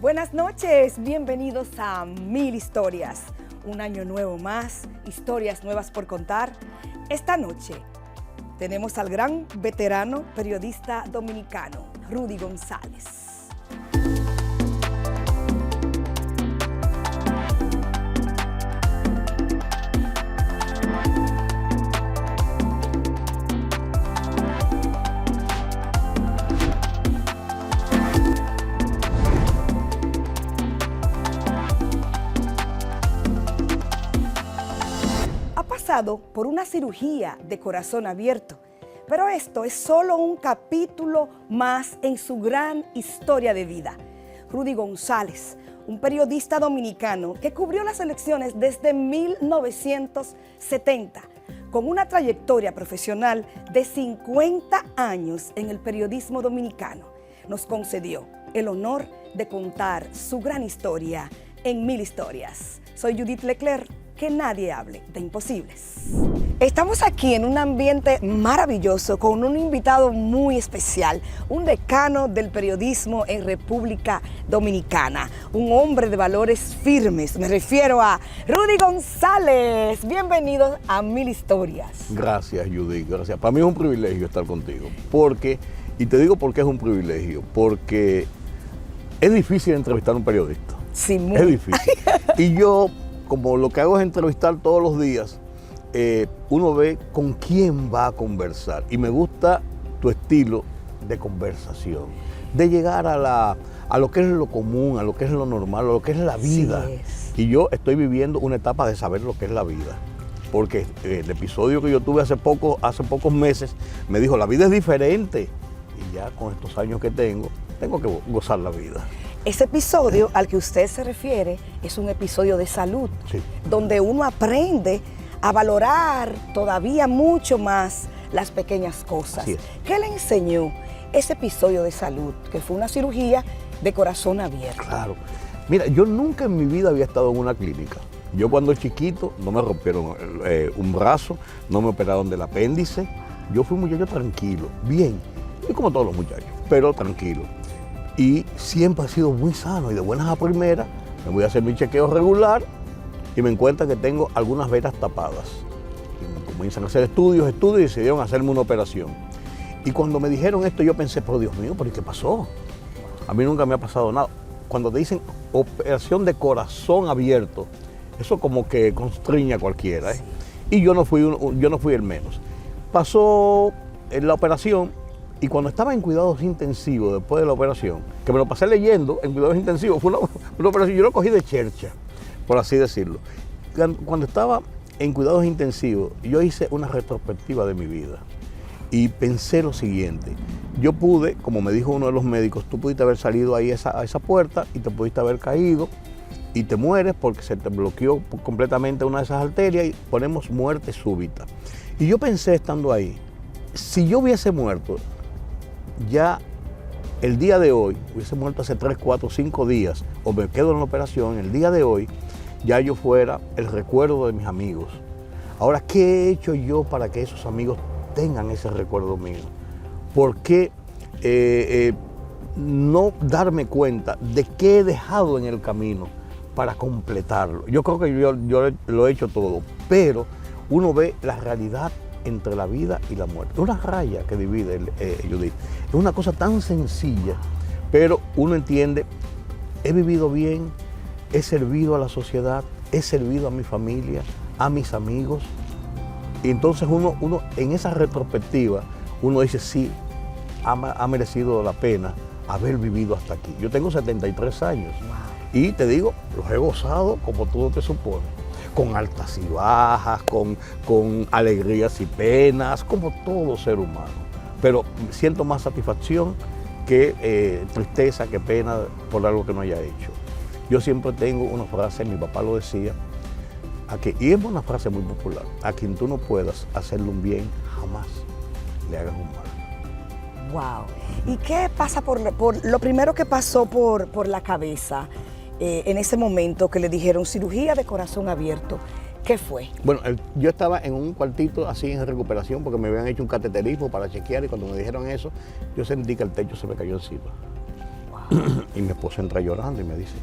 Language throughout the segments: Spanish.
Buenas noches, bienvenidos a Mil Historias. Un año nuevo más, historias nuevas por contar. Esta noche tenemos al gran veterano periodista dominicano, Rudy González. Por una cirugía de corazón abierto, pero esto es solo un capítulo más en su gran historia de vida. Rudy González, un periodista dominicano que cubrió las elecciones desde 1970, con una trayectoria profesional de 50 años en el periodismo dominicano, nos concedió el honor de contar su gran historia en Mil Historias. Soy Judith Leclerc. Que nadie hable de imposibles. Estamos aquí en un ambiente maravilloso con un invitado muy especial, un decano del periodismo en República Dominicana, un hombre de valores firmes. Me refiero a Rudy González. Bienvenido a Mil Historias. Gracias, Judith, gracias. Para mí es un privilegio estar contigo, y te digo por qué es un privilegio, porque es difícil entrevistar a un periodista. Sí, muy. Es difícil. Y yo, como lo que hago es entrevistar todos los días, uno ve con quién va a conversar. Y me gusta tu estilo de conversación, de llegar a lo que es lo común, a lo que es lo normal, a lo que es la vida. Sí es. Y yo estoy viviendo una etapa de saber lo que es la vida. Porque el episodio que yo tuve hace pocos meses me dijo, la vida es diferente. Y ya con estos años que tengo que gozar la vida. Ese episodio al que usted se refiere es un episodio de salud, sí, donde uno aprende a valorar todavía mucho más las pequeñas cosas. ¿Qué le enseñó ese episodio de salud, que fue una cirugía de corazón abierto? Claro. Mira, yo nunca en mi vida había estado en una clínica. Yo cuando chiquito no me rompieron un brazo, no me operaron del apéndice. Yo fui un muchacho tranquilo, bien, y como todos los muchachos, pero tranquilo. Y siempre ha sido muy sano y de buenas a primeras me voy a hacer mi chequeo regular y me encuentro que tengo algunas venas tapadas. Y me comienzan a hacer estudios y decidieron hacerme una operación. Y cuando me dijeron esto yo pensé, pero Dios mío, ¿pero qué pasó? A mí nunca me ha pasado nada. Cuando te dicen operación de corazón abierto, eso como que constriña a cualquiera, ¿eh? Sí. Y yo no fui el menos. Pasó la operación. Y cuando estaba en cuidados intensivos después de la operación, que me lo pasé leyendo en cuidados intensivos, fue una operación, yo lo cogí de chercha, por así decirlo. Cuando estaba en cuidados intensivos, yo hice una retrospectiva de mi vida y pensé lo siguiente. Yo pude, como me dijo uno de los médicos, tú pudiste haber salido ahí a esa puerta y te pudiste haber caído y te mueres porque se te bloqueó completamente una de esas arterias y ponemos muerte súbita. Y yo pensé estando ahí, si yo hubiese muerto, ya el día de hoy, hubiese muerto hace 3, 4, 5 días, o me quedo en la operación, el día de hoy, ya yo fuera el recuerdo de mis amigos. Ahora, ¿qué he hecho yo para que esos amigos tengan ese recuerdo mío? ¿Por qué no darme cuenta de qué he dejado en el camino para completarlo? Yo creo que yo lo he hecho todo, pero uno ve la realidad entre la vida y la muerte. Es una raya que divide, Judith. Es una cosa tan sencilla, pero uno entiende, he vivido bien, he servido a la sociedad, he servido a mi familia, a mis amigos. Y entonces uno en esa retrospectiva, uno dice, sí, ha merecido la pena haber vivido hasta aquí. Yo tengo 73 años y te digo, los he gozado como todo te supone. Con altas y bajas, con alegrías y penas, como todo ser humano. Pero siento más satisfacción que tristeza, que pena por algo que no haya hecho. Yo siempre tengo una frase, mi papá lo decía, y es una frase muy popular, a quien tú no puedas hacerle un bien, jamás le hagas un mal. Wow. ¿Y qué pasa por lo primero que pasó por la cabeza? En ese momento que le dijeron cirugía de corazón abierto, ¿qué fue? Bueno, yo estaba en un cuartito así en recuperación porque me habían hecho un cateterismo para chequear y cuando me dijeron eso, yo sentí que el techo se me cayó encima. Wow. Y mi esposa entra llorando y me dice,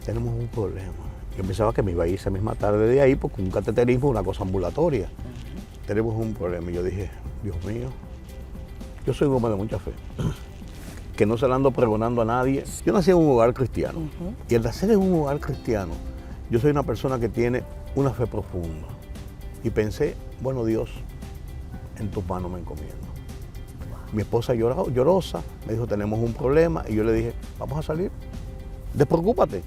tenemos un problema. Yo pensaba que me iba a ir esa misma tarde de ahí porque un cateterismo es una cosa ambulatoria. Tenemos un problema. Y yo dije, Dios mío, yo soy un hombre de mucha fe, que no se la ando pregonando a nadie. Yo nací en un hogar cristiano. Y al nacer en un hogar cristiano, yo soy una persona que tiene una fe profunda. Y pensé, bueno, Dios, en tus manos me encomiendo. Mi esposa llorosa, me dijo, tenemos un problema. Y yo le dije, vamos a salir. Despreocúpate,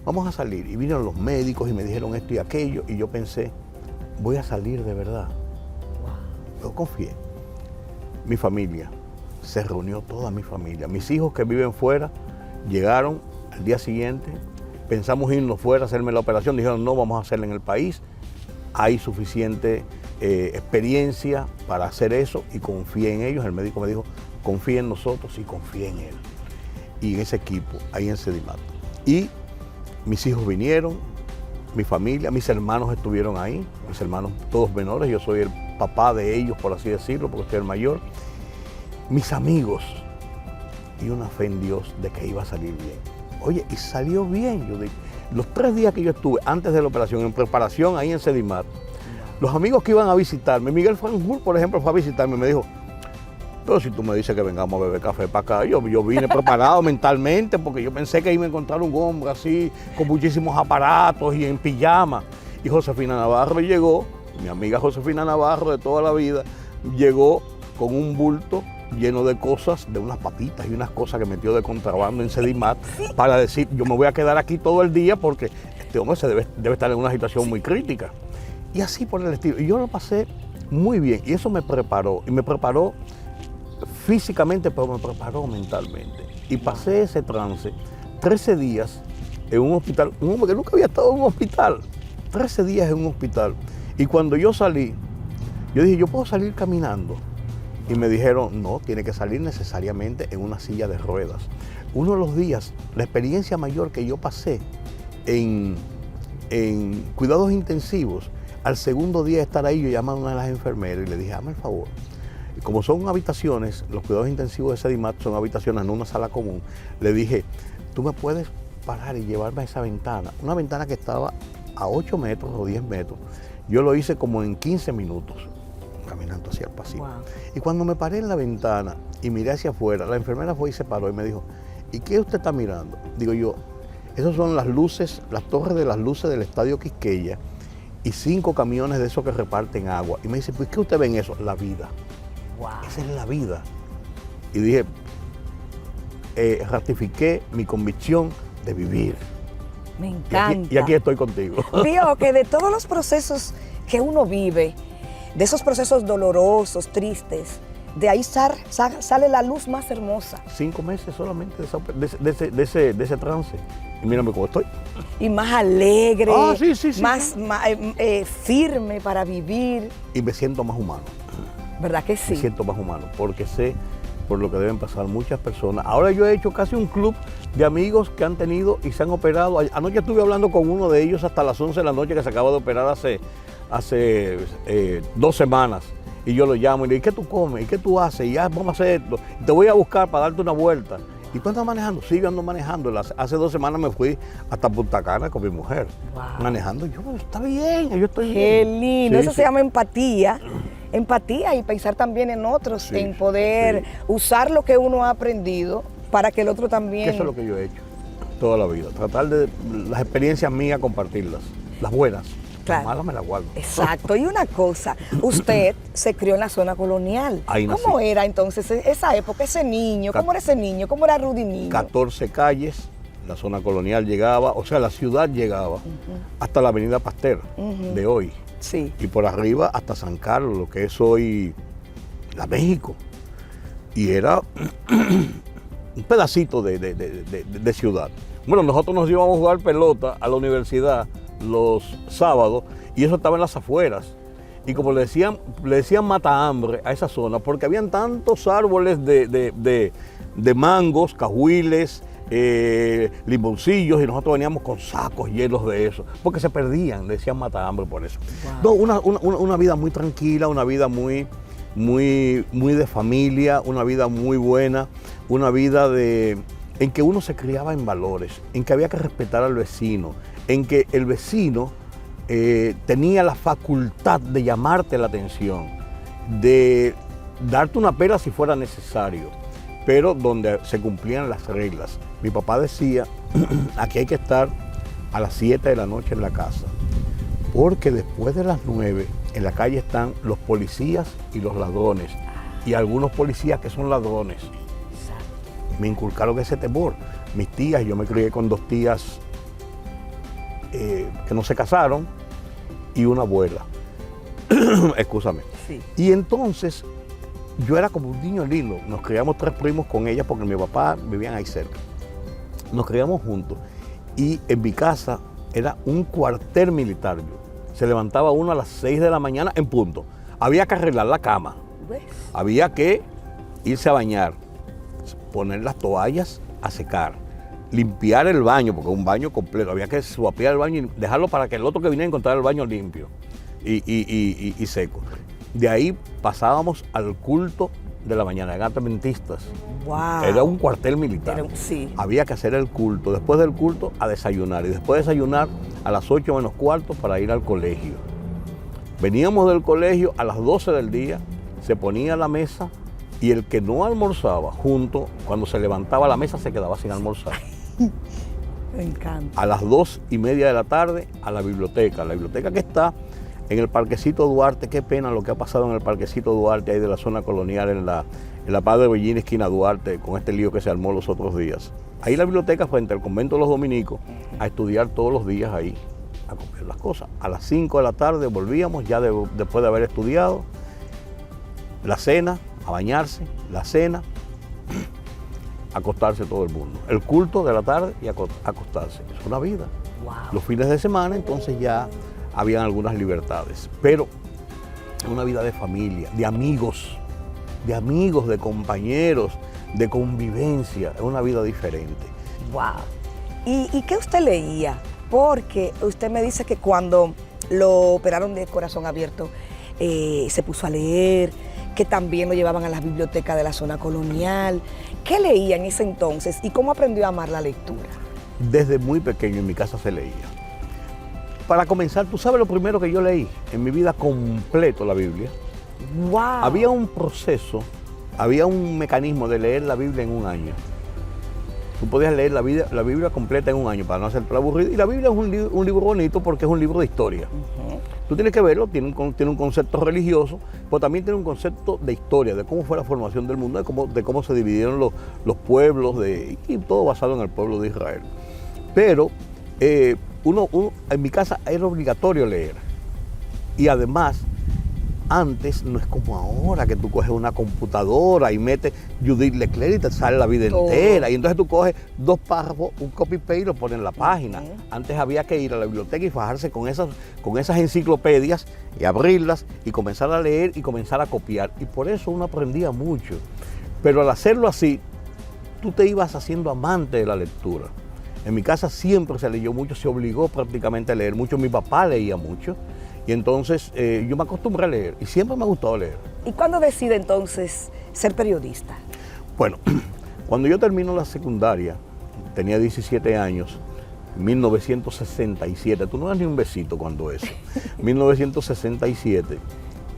vamos a salir. Y vinieron los médicos y me dijeron esto y aquello. Y yo pensé, voy a salir de verdad. Yo confié. Mi familia, se reunió toda mi familia. Mis hijos que viven fuera llegaron al día siguiente. Pensamos irnos fuera a hacerme la operación. Dijeron, no, vamos a hacerla en el país. Hay suficiente experiencia para hacer eso y confié en ellos. El médico me dijo, confía en nosotros y confía en él. Y en ese equipo, ahí en Sedimat. Y mis hijos vinieron, mi familia, mis hermanos estuvieron ahí, mis hermanos todos menores, yo soy el papá de ellos, por así decirlo, porque soy el mayor. Mis amigos, y una fe en Dios de que iba a salir bien. Oye, y salió bien. Yo digo, los 3 días que yo estuve antes de la operación, en preparación ahí en Sedimat, los amigos que iban a visitarme, Miguel Franjul, por ejemplo, fue a visitarme y me dijo, pero si tú me dices que vengamos a beber café para acá, yo vine preparado mentalmente porque yo pensé que iba a encontrar un hombre así, con muchísimos aparatos y en pijama. Y Josefina Navarro llegó, mi amiga Josefina Navarro de toda la vida, llegó con un bulto lleno de cosas, de unas papitas y unas cosas que metió de contrabando en Sedimat para decir, yo me voy a quedar aquí todo el día porque este hombre debe estar en una situación muy crítica. Y así por el estilo. Y yo lo pasé muy bien y eso me preparó. Y me preparó físicamente, pero me preparó mentalmente. Y pasé ese trance 13 días en un hospital, un hombre que nunca había estado en un hospital, 13 días en un hospital. Y cuando yo salí, yo dije, yo puedo salir caminando. Y me dijeron, no, tiene que salir necesariamente en una silla de ruedas. Uno de los días, la experiencia mayor que yo pasé en cuidados intensivos, al segundo día de estar ahí, yo llamé a una de las enfermeras y le dije, hazme el favor. Y como son habitaciones, los cuidados intensivos de Sedimat son habitaciones, no una sala común, le dije, tú me puedes parar y llevarme a esa ventana. Una ventana que estaba a 8 metros o 10 metros. Yo lo hice como en 15 minutos, caminando hacia el pasillo. Wow. Y cuando me paré en la ventana y miré hacia afuera, la enfermera fue y se paró y me dijo, ¿y qué usted está mirando? Digo yo, esas son las luces, las torres de las luces del Estadio Quisqueya y 5 camiones de esos que reparten agua. Y me dice, pues ¿qué usted ve en eso? La vida. Wow. Esa es la vida. Y dije, ratifiqué mi convicción de vivir. Me encanta. Y aquí estoy contigo. Vio que de todos los procesos que uno vive, de esos procesos dolorosos, tristes, de ahí sale la luz más hermosa. 5 meses solamente de ese trance. Y mírame cómo estoy. Y más alegre, sí, más firme para vivir. Y me siento más humano. ¿Verdad que sí? Me siento más humano, porque sé por lo que deben pasar muchas personas. Ahora yo he hecho casi un club de amigos que han tenido y se han operado. Anoche estuve hablando con uno de ellos hasta las 11 de la noche que se acaba de operar hace 2 semanas. Y yo lo llamo y le digo, ¿qué tú comes? ¿Y qué tú haces? Y ya vamos a hacer esto. Y te voy a buscar para darte una vuelta. ¿Y tú andas manejando? Sí, yo ando manejando. Hace 2 semanas me fui hasta Punta Cana con mi mujer. Wow. Manejando. Yo, está bien, yo estoy Qué bien. lindo. Sí, eso se llama empatía. Empatía y pensar también en otros, en poder usar lo que uno ha aprendido para que el otro también... Eso es lo que yo he hecho toda la vida. Tratar de las experiencias mías, compartirlas. Las buenas. Claro. Las malas me las guardo. Exacto. Y una cosa, usted se crió en la zona colonial. Ahí nací. ¿Cómo era entonces esa época, ese niño? ¿Cómo era ese niño? ¿Cómo era Rudy niño? 14 calles, la zona colonial llegaba, o sea, la ciudad llegaba hasta la avenida Pasteur de hoy. Sí. Y por arriba hasta San Carlos, lo que es hoy la México. Y era un pedacito de ciudad. Bueno, nosotros nos íbamos a jugar pelota a la universidad los sábados y eso estaba en las afueras. Y como le decían mata hambre a esa zona, porque habían tantos árboles de mangos, cajuiles, limoncillos, y nosotros veníamos con sacos llenos de eso, porque se perdían, le decían mata hambre por eso. Wow. No, una vida muy tranquila, una vida muy de familia, una vida muy buena, una vida de en que uno se criaba en valores, en que había que respetar al vecino, en que el vecino tenía la facultad de llamarte la atención, de darte una pela si fuera necesario, pero donde se cumplían las reglas. Mi papá decía, aquí hay que estar a las 7 de la noche en la casa, porque después de las 9 en la calle están los policías y los ladrones, y algunos policías que son ladrones. Me inculcaron ese temor. Mis tías, yo me crié con 2 tías que no se casaron y una abuela. Excúsame. Sí. Y entonces yo era como un niño lindo. Nos criamos 3 primos con ella porque mi papá vivían ahí cerca. Nos criamos juntos y en mi casa era un cuartel militar. Se levantaba uno a las 6 de la mañana en punto. Había que arreglar la cama. ¿Ves? Había que irse a bañar, poner las toallas a secar, limpiar el baño, porque un baño completo, había que suapiar el baño y dejarlo para que el otro que viniera a encontrar el baño limpio y seco. De ahí pasábamos al culto de la mañana, eran adventistas. Wow. Era un cuartel militar. Sí. Había que hacer el culto, después del culto a desayunar y después de desayunar a las 8 menos cuarto para ir al colegio. Veníamos del colegio a las 12 del día, se ponía la mesa y el que no almorzaba junto, cuando se levantaba la mesa se quedaba sin almorzar. Me encanta. A las 2:30 de la tarde a la biblioteca que está en el Parquecito Duarte. Qué pena lo que ha pasado en el Parquecito Duarte, ahí de la zona colonial, en la Padre Bellini, esquina Duarte, con este lío que se armó los otros días. Ahí la biblioteca frente al convento de los dominicos, a estudiar todos los días ahí, a comer las cosas. A las 5 de la tarde volvíamos, ya después de haber estudiado, la cena, a bañarse, la cena, acostarse todo el mundo. El culto de la tarde y acostarse. Es una vida. Wow. Los fines de semana entonces ya habían algunas libertades, pero es una vida de familia, de amigos, de compañeros, de convivencia. Es una vida diferente. Wow. ¿Y qué usted leía? Porque usted me dice que cuando lo operaron de corazón abierto, se puso a leer, que también lo llevaban a las bibliotecas de la zona colonial. ¿Qué leía en ese entonces y cómo aprendió a amar la lectura? Desde muy pequeño en mi casa se leía. Para comenzar, ¿tú sabes lo primero que yo leí en mi vida completo, la Biblia? ¡Wow! Había un proceso, había un mecanismo de leer la Biblia en un año. Tú podías leer la Biblia completa en un año para no hacerte aburrido. Y la Biblia es un libro bonito porque es un libro de historia. Tú tienes que verlo, tiene un concepto religioso, pero también tiene un concepto de historia, de cómo fue la formación del mundo, de cómo se dividieron los pueblos, y todo basado en el pueblo de Israel. Pero en mi casa era obligatorio leer. Y además, antes no es como ahora, que tú coges una computadora y metes Judith Leclerc y te sale la vida todo entera. Y entonces tú coges 2 párrafos, un copy-paste y lo pones en la página. Antes había que ir a la biblioteca y fajarse con esas enciclopedias y abrirlas y comenzar a leer y comenzar a copiar. Y por eso uno aprendía mucho. Pero al hacerlo así, tú te ibas haciendo amante de la lectura. En mi casa siempre se leyó mucho, se obligó prácticamente a leer mucho. Mi papá leía mucho. Y entonces yo me acostumbré a leer y siempre me ha gustado leer. ¿Y cuándo decide entonces ser periodista? Bueno, cuando yo termino la secundaria, tenía 17 años, 1967, tú no eras ni un besito cuando eso, 1967,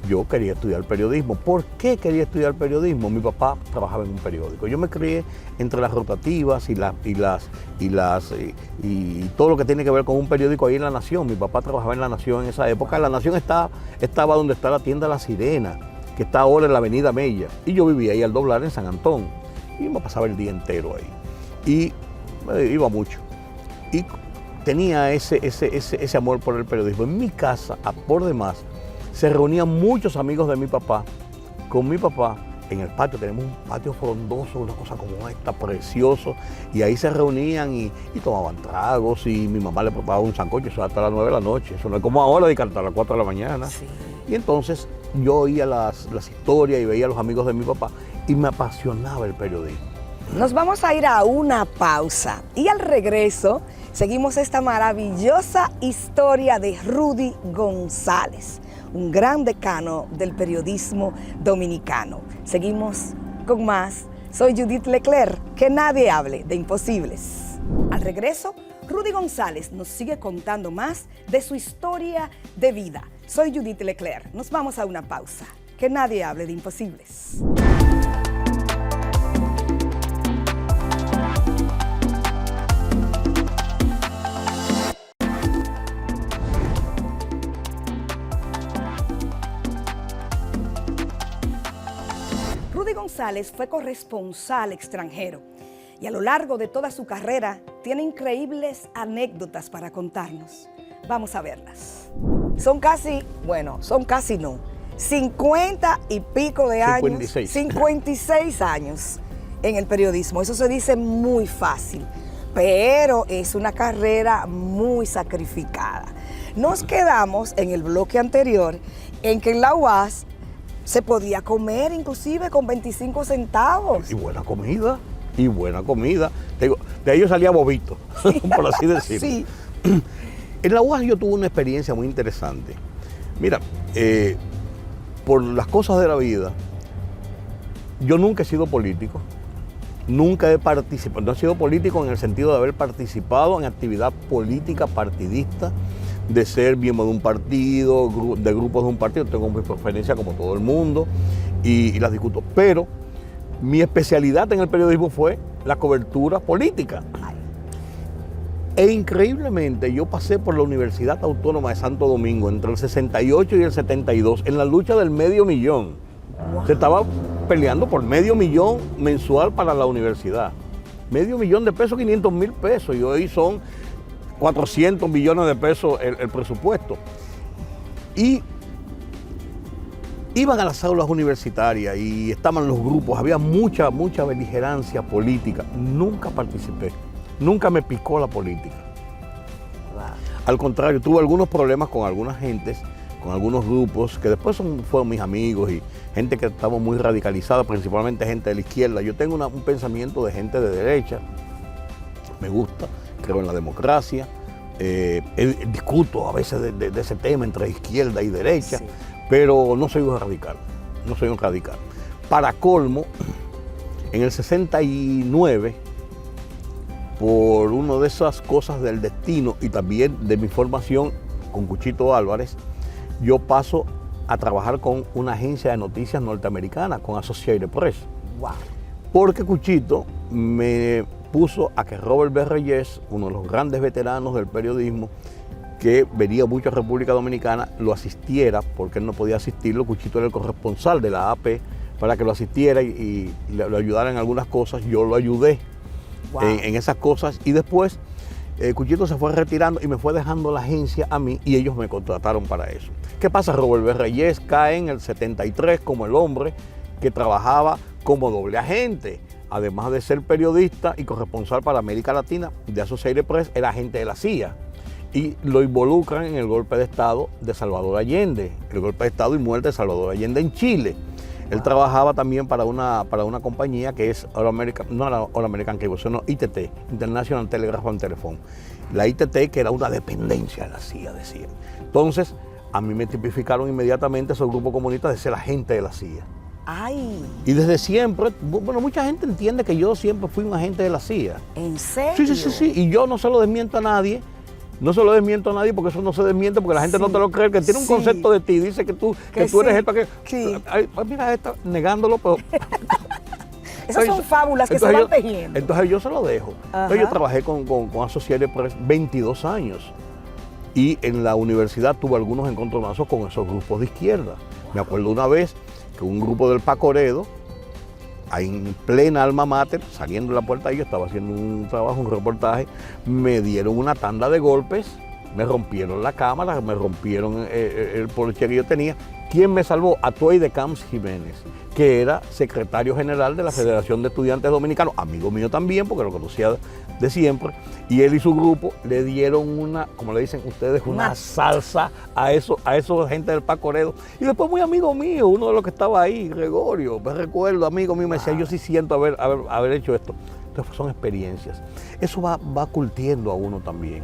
yo quería estudiar periodismo. ¿Por qué quería estudiar periodismo? Mi papá trabajaba en un periódico. Yo me crié entre las rotativas y todo lo que tiene que ver con un periódico ahí en La Nación. Mi papá trabajaba en La Nación en esa época. La Nación estaba donde está la tienda La Sirena, que está ahora en la Avenida Mella. Y yo vivía ahí al doblar en San Antón. Y me pasaba el día entero ahí. Y iba mucho. Y tenía ese amor por el periodismo. En mi casa, por demás, se reunían muchos amigos de mi papá con mi papá en el patio. Tenemos un patio frondoso, una cosa como esta, precioso. Y ahí se reunían y tomaban tragos y mi mamá le preparaba un sancocho, eso hasta las 9 de la noche. Eso no es como ahora de cantar a las 4 de la mañana. Sí. Y entonces yo oía las historias y veía a los amigos de mi papá y me apasionaba el periodismo. Nos vamos a ir a una pausa y al regreso seguimos esta maravillosa historia de Rudy González, un gran decano del periodismo dominicano. Seguimos con más Soy Judith Leclerc, que nadie hable de imposibles. Al regreso, Rudy González nos sigue contando más de su historia de vida. Soy Judith Leclerc, nos vamos a una pausa. Que nadie hable de imposibles. Rudy González fue corresponsal extranjero y a lo largo de toda su carrera tiene increíbles anécdotas para contarnos. Vamos a verlas. Son casi no, 50 y pico de años, 56 años en el periodismo. Eso se dice muy fácil, pero es una carrera muy sacrificada. Nos quedamos en el bloque anterior en que en la UAS se podía comer inclusive con 25 centavos. Y buena comida, y buena comida. Digo, de ahí yo salía bobito, sí. Por así decirlo. Sí. En la UAS yo tuve una experiencia muy interesante. Mira, por las cosas de la vida, yo nunca he sido político, nunca he participado, no he sido político en el sentido de haber participado en actividad política partidista, de ser miembro de un partido, de grupos de un partido. Tengo mi preferencia como todo el mundo y las discuto. Pero mi especialidad en el periodismo fue la cobertura política. E increíblemente yo pasé por la Universidad Autónoma de Santo Domingo entre el 68 y el 72 en la lucha del $500,000. Wow. Se estaba peleando por $500,000 mensual para la universidad. $500,000 de pesos, 500,000 pesos. Y hoy son 400 millones de pesos el presupuesto. Y iban a las aulas universitarias y estaban los grupos, había mucha beligerancia política. Nunca participé, nunca me picó la política. Wow. Al contrario, tuve algunos problemas con algunas gentes, con algunos grupos que después fueron mis amigos y gente que estaba muy radicalizada, principalmente gente de la izquierda. Yo tengo un pensamiento de gente de derecha, me gusta. Creo en la democracia, discuto a veces de ese tema entre izquierda y derecha, sí. Pero no soy un radical, no soy un radical. Para colmo, en el 69, por una de esas cosas del destino y también de mi formación con Cuchito Álvarez, yo paso a trabajar con una agencia de noticias norteamericana, con Associated Press. Wow. Porque Cuchito me puso a que Robert B. Reyes, uno de los grandes veteranos del periodismo, que venía mucho a República Dominicana, lo asistiera, porque él no podía asistirlo. Cuchito era el corresponsal de la AP, para que lo asistiera y lo ayudara en algunas cosas. Yo lo ayudé. Wow. en esas cosas, y después Cuchito se fue retirando y me fue dejando la agencia a mí y ellos me contrataron para eso. ¿Qué pasa? Robert B. Reyes cae en el 73 como el hombre que trabajaba como doble agente. Además de ser periodista y corresponsal para América Latina de Associated Press, era agente de la CIA. Y lo involucran en el golpe de Estado de Salvador Allende, el golpe de Estado y muerte de Salvador Allende en Chile. Él trabajaba también para una compañía que es All American Cable, sino ITT, International Telegraph and Telephone. La ITT, que era una dependencia de la CIA, decían. Entonces, a mí me tipificaron inmediatamente esos grupos comunistas de ser agente de la CIA. Ay. Y desde siempre, bueno, mucha gente entiende que yo siempre fui un agente de la CIA. ¿En serio? Sí. Y yo no se lo desmiento a nadie. No se lo desmiento a nadie porque eso no se desmiente, porque la gente no te lo cree, que tiene un concepto de ti, dice que tú eres esto, que... Sí. Ay, mira, está negándolo, pero... Esas son fábulas que se van tejiendo. Entonces yo se lo dejo. Entonces yo trabajé con Associated Press 22 años. Y en la universidad tuve algunos encontronazos con esos grupos de izquierda. Me acuerdo una vez que un grupo del Pacoredo, ahí en plena alma mater, saliendo de la puerta, yo estaba haciendo un trabajo, un reportaje, me dieron una tanda de golpes, me rompieron la cámara, me rompieron el poloche que yo tenía. ¿Quién me salvó? Atuey de Camps Jiménez, que era secretario general de la Federación de Estudiantes Dominicanos, amigo mío también, porque lo conocía de siempre, y él y su grupo le dieron una, como le dicen ustedes, una salsa a esos gente del Pacoredo. Y después muy amigo mío, uno de los que estaba ahí, Gregorio, me recuerdo, amigo mío, me decía, yo sí siento haber hecho esto. Entonces son experiencias. Eso va curtiendo a uno también.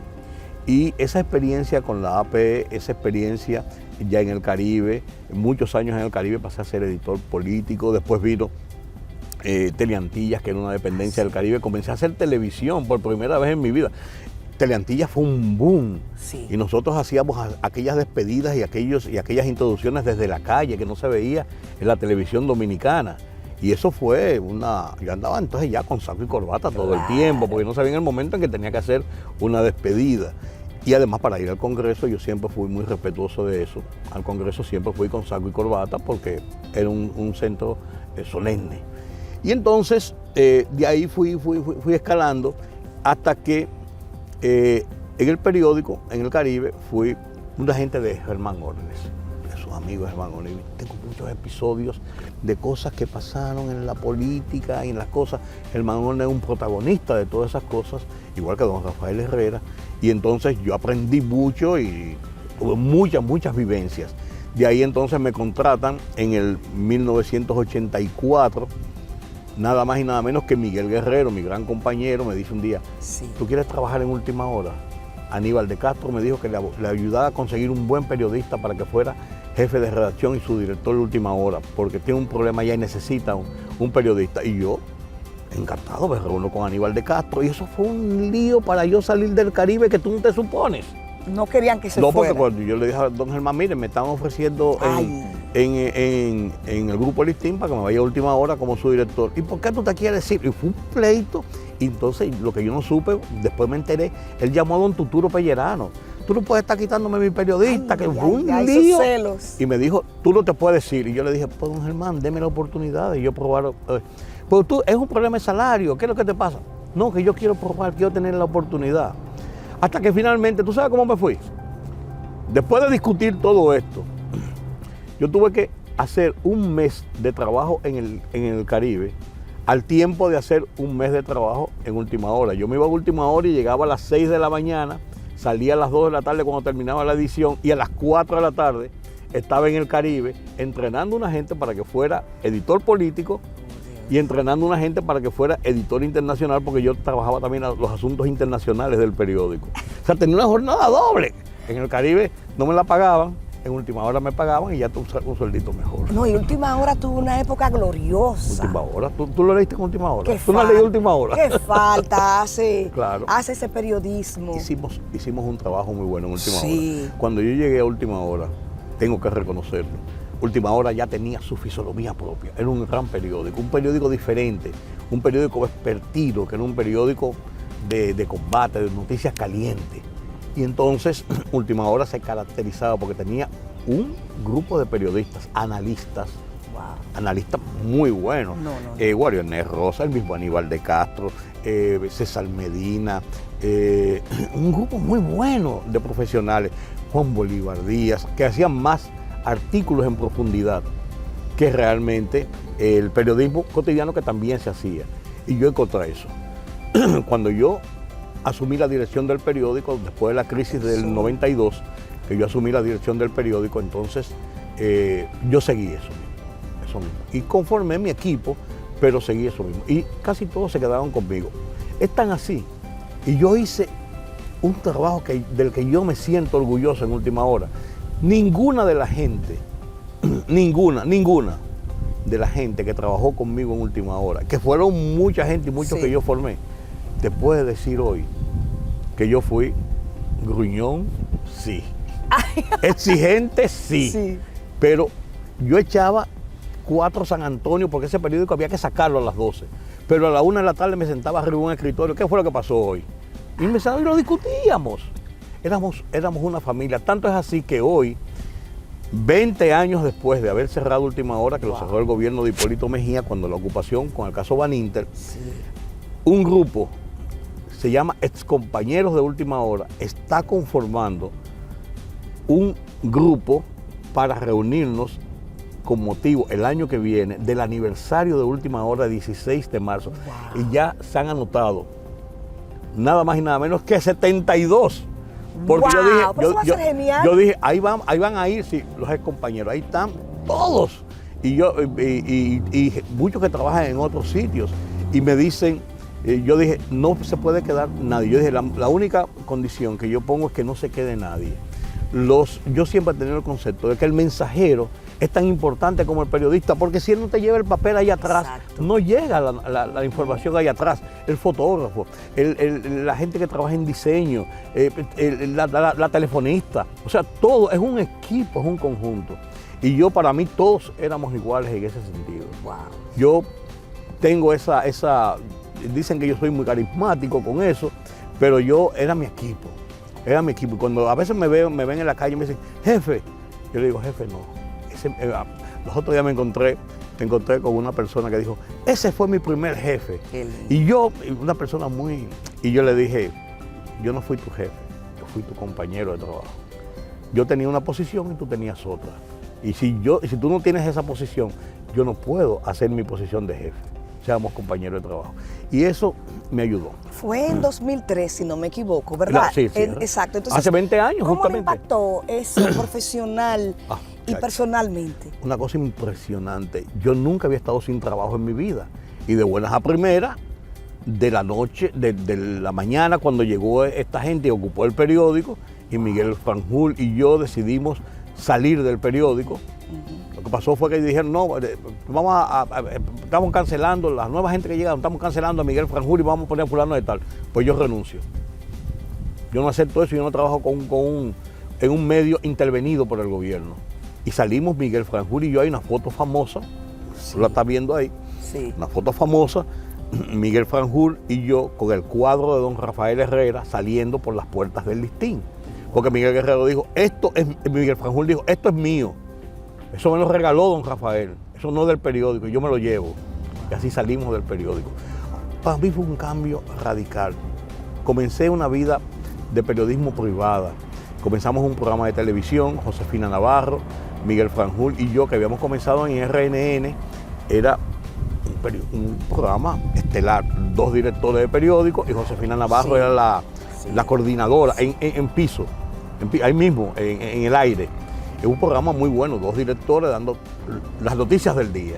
Y esa experiencia con la AP, esa experiencia ya en el Caribe, muchos años en el Caribe pasé a ser editor político, después vino Teleantillas, que era una dependencia del Caribe. Comencé a hacer televisión por primera vez en mi vida. Teleantillas fue un boom. Sí. Y nosotros hacíamos aquellas despedidas y aquellas introducciones desde la calle que no se veía en la televisión dominicana. Y eso fue yo andaba entonces ya con saco y corbata todo el tiempo, porque no sabía en el momento en que tenía que hacer una despedida. Y además para ir al Congreso yo siempre fui muy respetuoso de eso. Al Congreso siempre fui con saco y corbata porque era un centro solemne. Y entonces de ahí fui escalando hasta que en el periódico, en el Caribe, fui un agente de Germán Órdenes, de sus amigos Germán Órdenes. Tengo muchos episodios de cosas que pasaron en la política y en las cosas. Germán Órdenes es un protagonista de todas esas cosas, igual que don Rafael Herrera. Y entonces yo aprendí mucho y tuve muchas vivencias. De ahí entonces me contratan en el 1984, nada más y nada menos que Miguel Guerrero, mi gran compañero, me dice un día, Sí. ¿tú quieres trabajar en Última Hora? Aníbal de Castro me dijo que le ayudaba a conseguir un buen periodista para que fuera jefe de redacción y su director de Última Hora, porque tiene un problema ya y necesita un periodista. Y yo, encantado, me reúno con Aníbal de Castro y eso fue un lío para yo salir del Caribe que tú no te supones. No querían que se No, fuera. porque cuando yo le dije a don Germán, mire, me estaban ofreciendo en el grupo Listín para que me vaya a Última Hora como su director. ¿Y por qué tú te quieres ir? Y fue un pleito. Y entonces, lo que yo no supe, después me enteré, él llamó a don Tuturo Pellerano. Tú no puedes estar quitándome mi periodista, que fue un lío. Esos celos. Y me dijo, tú no te puedes ir. Y yo le dije, pues don Germán, deme la oportunidad de yo probar. Pues tú, es un problema de salario, ¿qué es lo que te pasa? No, que yo quiero probar, quiero tener la oportunidad. Hasta que finalmente, ¿tú sabes cómo me fui? Después de discutir todo esto, yo tuve que hacer un mes de trabajo en el Caribe, al tiempo de hacer un mes de trabajo en Última Hora. Yo me iba a Última Hora y llegaba a las 6 de la mañana, salía a las 2 de la tarde cuando terminaba la edición y a las 4 de la tarde estaba en el Caribe entrenando a una gente para que fuera editor político y entrenando a una gente para que fuera editor internacional, porque yo trabajaba también los asuntos internacionales del periódico. O sea, tenía una jornada doble. En el Caribe no me la pagaban, en Última Hora me pagaban y ya tuve un sueldito mejor. No, y Última Hora tuvo una época gloriosa. Última Hora, ¿tú lo leíste en Última Hora? ¿Qué ¿Tú no leíste Última Hora? ¿Qué falta hace? Claro. Hace ese periodismo. Hicimos un trabajo muy bueno en Última Sí. Hora. Cuando yo llegué a Última Hora, tengo que reconocerlo, Última Hora ya tenía su fisonomía propia. Era un gran periódico, un periódico diferente, un periódico vespertino, que era un periódico de combate, de noticias calientes. Y entonces Última Hora se caracterizaba porque tenía un grupo de periodistas, analistas muy buenos. Guario Ernest Rosa, el mismo Aníbal de Castro, César Medina, un grupo muy bueno de profesionales, Juan Bolívar Díaz, que hacían más artículos en profundidad que realmente el periodismo cotidiano que también se hacía. Y yo encontré eso. Cuando yo asumí la dirección del periódico, después de la crisis del 92, que yo asumí la dirección del periódico, entonces yo seguí eso mismo. Y conformé mi equipo, pero seguí eso mismo. Y casi todos se quedaron conmigo. Es tan así. Y yo hice un trabajo del que yo me siento orgulloso en Última Hora. Ninguna de la gente, ninguna de la gente que trabajó conmigo en Última Hora, que fueron mucha gente y muchos que yo formé, te puede decir hoy que yo fui gruñón, sí. Exigente, sí. Pero yo echaba 4 San Antonio porque ese periódico había que sacarlo a las 12. Pero a la 1 de la tarde me sentaba arriba en un escritorio. ¿Qué fue lo que pasó hoy? Y me sentaba y lo discutíamos. Éramos una familia. Tanto es así que hoy, 20 años después de haber cerrado Última Hora, que lo cerró el gobierno de Hipólito Mejía, cuando la ocupación con el caso Baninter, un grupo, se llama Excompañeros de Última Hora, está conformando un grupo para reunirnos con motivo el año que viene del aniversario de Última Hora, 16 de marzo. Y ya se han anotado nada más y nada menos que 72. Porque yo dije, ahí van a ir, sí, los excompañeros, ahí están todos. Y muchos que trabajan en otros sitios. Y me dicen, yo dije, no se puede quedar nadie. Yo dije, la única condición que yo pongo es que no se quede nadie. yo siempre he tenido el concepto de que el mensajero es tan importante como el periodista, porque si él no te lleva el papel ahí atrás, Exacto. no llega la información ahí atrás. El fotógrafo, la gente que trabaja en diseño, la telefonista, o sea, todo es un equipo, es un conjunto. Y yo, para mí, todos éramos iguales en ese sentido. Wow. Yo tengo dicen que yo soy muy carismático con eso, pero yo era mi equipo. Y cuando a veces me ven en la calle y me dicen, jefe, yo le digo, jefe, no. Los otros días me encontré con una persona que dijo, ese fue mi primer jefe. Y yo, una persona y yo le dije, yo no fui tu jefe, yo fui tu compañero de trabajo. Yo tenía una posición y tú tenías otra. Y si tú no tienes esa posición, yo no puedo hacer mi posición de jefe. Seamos compañeros de trabajo. Y eso me ayudó. Fue en 2003, si no me equivoco, ¿verdad? Sí. Exacto. Entonces, hace 20 años, ¿cómo justamente. le impactó eso profesional y personalmente? Una cosa impresionante. Yo nunca había estado sin trabajo en mi vida. Y de buenas a primeras, de la noche, de la mañana, cuando llegó esta gente y ocupó el periódico, y Miguel Franjul y yo decidimos salir del periódico. Lo que pasó fue que dijeron, no, estamos cancelando, la nueva gente que llega, estamos cancelando a Miguel Franjul y vamos a poner a fulano de tal. Pues yo renuncio. Yo no acepto eso, yo no trabajo en un medio intervenido por el gobierno. Y salimos Miguel Franjul y yo, hay una foto famosa, sí. La está viendo ahí, sí. Una foto famosa, Miguel Franjul y yo con el cuadro de don Rafael Herrera saliendo por las puertas del listín. Porque Miguel Guerrero dijo, Miguel Franjul dijo, esto es mío. Eso me lo regaló don Rafael, eso no es del periódico, yo me lo llevo. Y así salimos del periódico. Para mí fue un cambio radical. Comencé una vida de periodismo privada. Comenzamos un programa de televisión, Josefina Navarro, Miguel Franjul y yo, que habíamos comenzado en RNN. Era un programa estelar, 2 directores de periódico y Josefina Navarro, sí. Era la coordinadora, sí. en piso, ahí mismo, en el aire. Es un programa muy bueno, 2 directores dando las noticias del día.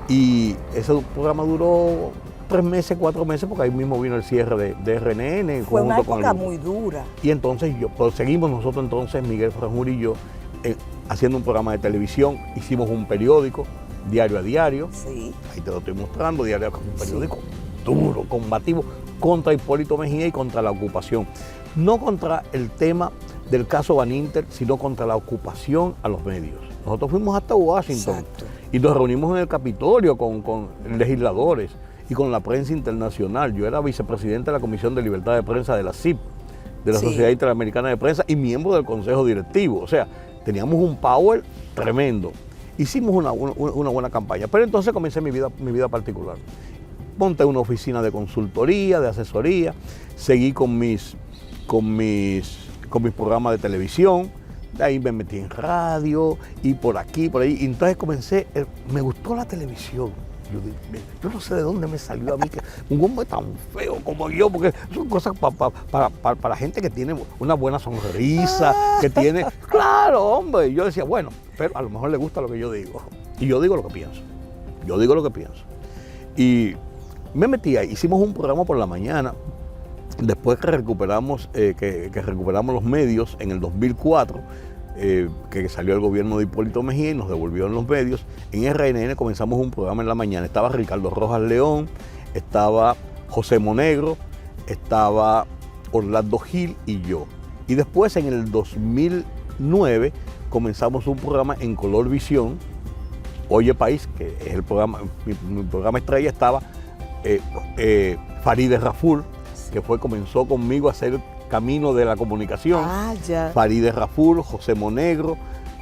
Y ese programa duró 3 meses, 4 meses, porque ahí mismo vino el cierre de RNN. Fue una época muy dura. Y entonces seguimos nosotros entonces, Miguel Franjul y yo, haciendo un programa de televisión. Hicimos un periódico, Diario a Diario. Sí. Ahí te lo estoy mostrando, Diario a Diario, un periódico duro, combativo, contra Hipólito Mejía y contra la ocupación. No contra el tema del caso Van Inter, sino contra la ocupación a los medios. Nosotros fuimos hasta Washington. Exacto. Y nos reunimos en el Capitolio con legisladores y con la prensa internacional. Yo era vicepresidente de la Comisión de Libertad de Prensa de la CIP, de la, sí. Sociedad Interamericana de Prensa, y miembro del Consejo Directivo. O sea, teníamos un power tremendo. Hicimos una buena campaña, pero entonces comencé mi vida particular. Monté una oficina de consultoría, de asesoría, seguí con mis programas de televisión, de ahí me metí en radio y por aquí, por ahí. Y entonces me gustó la televisión. Yo no sé de dónde me salió a mí que un hombre tan feo como yo, porque son cosas para gente que tiene una buena sonrisa, que tiene... Claro, hombre. Yo decía, bueno, pero a lo mejor le gusta lo que yo digo. Y yo digo lo que pienso. Y me metí ahí, hicimos un programa por la mañana. Después que recuperamos los medios en el 2004, que salió el gobierno de Hipólito Mejía y nos devolvieron los medios, en RNN comenzamos un programa en la mañana. Estaba Ricardo Rojas León, estaba José Monegro, estaba Orlando Gil y yo. Y después en el 2009 comenzamos un programa en Color Visión, Oye País, que es el programa, mi programa estrella. Estaba Farideh Raful, que comenzó conmigo a hacer Camino de la Comunicación. Ya. Farideh Raful, José Monegro,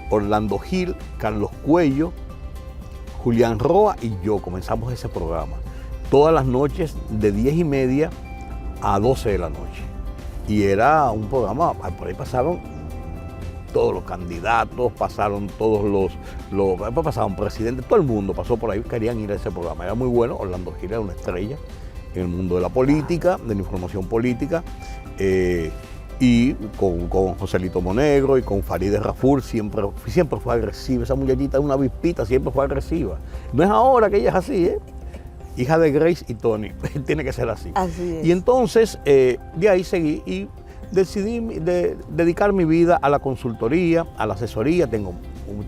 Orlando Gil, Carlos Cuello, Julián Roa y yo comenzamos ese programa. Todas las noches de 10:30 a 12 de la noche. Y era un programa, por ahí pasaron todos los candidatos, pasaron pasaron presidentes, todo el mundo pasó por ahí, querían ir a ese programa. Era muy bueno, Orlando Gil era una estrella en el mundo de la política, de la información política, y con Joselito Monegro y con Farideh Raful siempre fue agresiva. Esa muchachita es una avispita, siempre fue agresiva. No es ahora que ella es así, hija de Grace y Tony, tiene que ser así. Así es. Y entonces de ahí seguí y decidí dedicar mi vida a la consultoría, a la asesoría. Tengo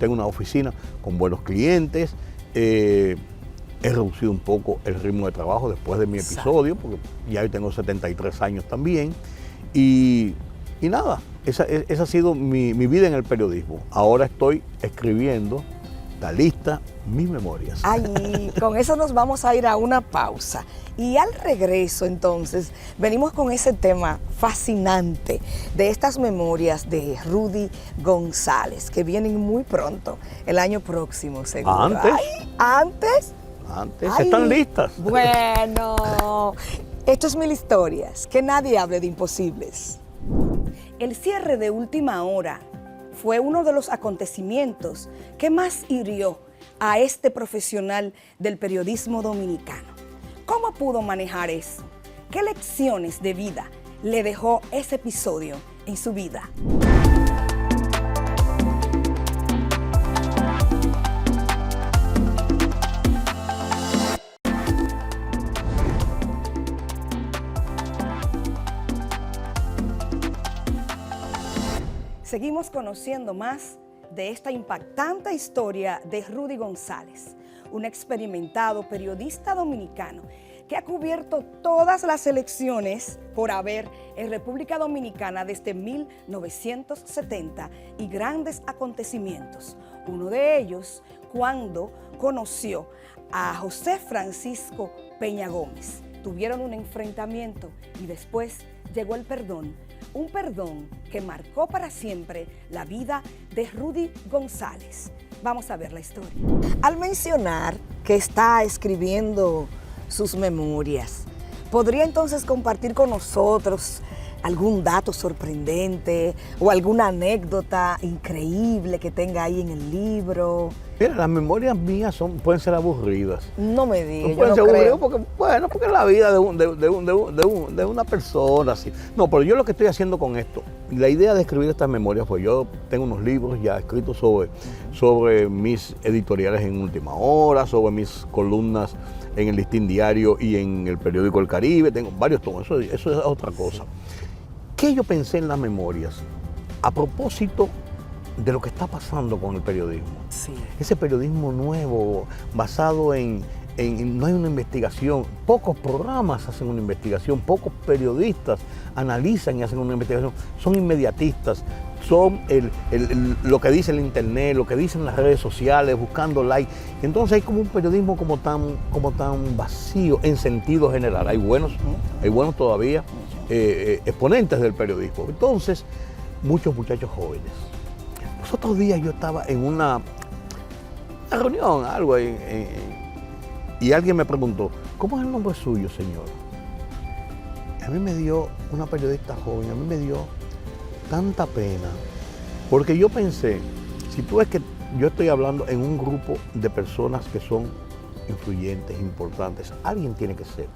una oficina con buenos clientes. He reducido un poco el ritmo de trabajo después de mi episodio, porque ya yo tengo 73 años también. Y nada, esa ha sido mi vida en el periodismo. Ahora estoy escribiendo la lista, mis memorias. Ay, con eso nos vamos a ir a una pausa. Y al regreso, entonces, venimos con ese tema fascinante de estas memorias de Rudy González, que vienen muy pronto, el año próximo, seguro. ¿Antes? Ay, ¿antes? Antes, Ay, están listas. Bueno, esto es Mil Historias, que nadie hable de imposibles. El cierre de última hora fue uno de los acontecimientos que más hirió a este profesional del periodismo dominicano. ¿Cómo pudo manejar eso? ¿Qué lecciones de vida le dejó ese episodio en su vida? Seguimos conociendo más de esta impactante historia de Rudy González, un experimentado periodista dominicano que ha cubierto todas las elecciones por haber en República Dominicana desde 1970 y grandes acontecimientos. Uno de ellos cuando conoció a José Francisco Peña Gómez. Tuvieron un enfrentamiento y después llegó el perdón. Un perdón que marcó para siempre la vida de Rudy González. Vamos a ver la historia. Al mencionar que está escribiendo sus memorias, ¿podría entonces compartir con nosotros algún dato sorprendente o alguna anécdota increíble que tenga ahí en el libro? Mira, las memorias mías pueden ser aburridas. No me digas, yo pueden no ser creo. aburridas porque es la vida de una persona. Así. No, pero yo lo que estoy haciendo con esto, la idea de escribir estas memorias, pues yo tengo unos libros ya escritos sobre mis editoriales en Última Hora, sobre mis columnas en el Listín Diario y en el periódico El Caribe, tengo varios tomos, eso es otra cosa. ¿Qué yo pensé en las memorias? A propósito de lo que está pasando con el periodismo. Sí. Ese periodismo nuevo, basado no hay una investigación, pocos programas hacen una investigación, pocos periodistas analizan y hacen una investigación, son inmediatistas, son lo que dice el internet, lo que dicen las redes sociales, buscando like. Entonces hay como un periodismo como tan vacío en sentido general. Hay buenos todavía exponentes del periodismo. Entonces, muchos muchachos jóvenes. Los otros días yo estaba en una reunión, algo, y alguien me preguntó, ¿cómo es el nombre suyo, señor? A mí me dio, una periodista joven, a mí me dio tanta pena, porque yo pensé, si tú ves que yo estoy hablando en un grupo de personas que son influyentes, importantes, alguien tiene que ser.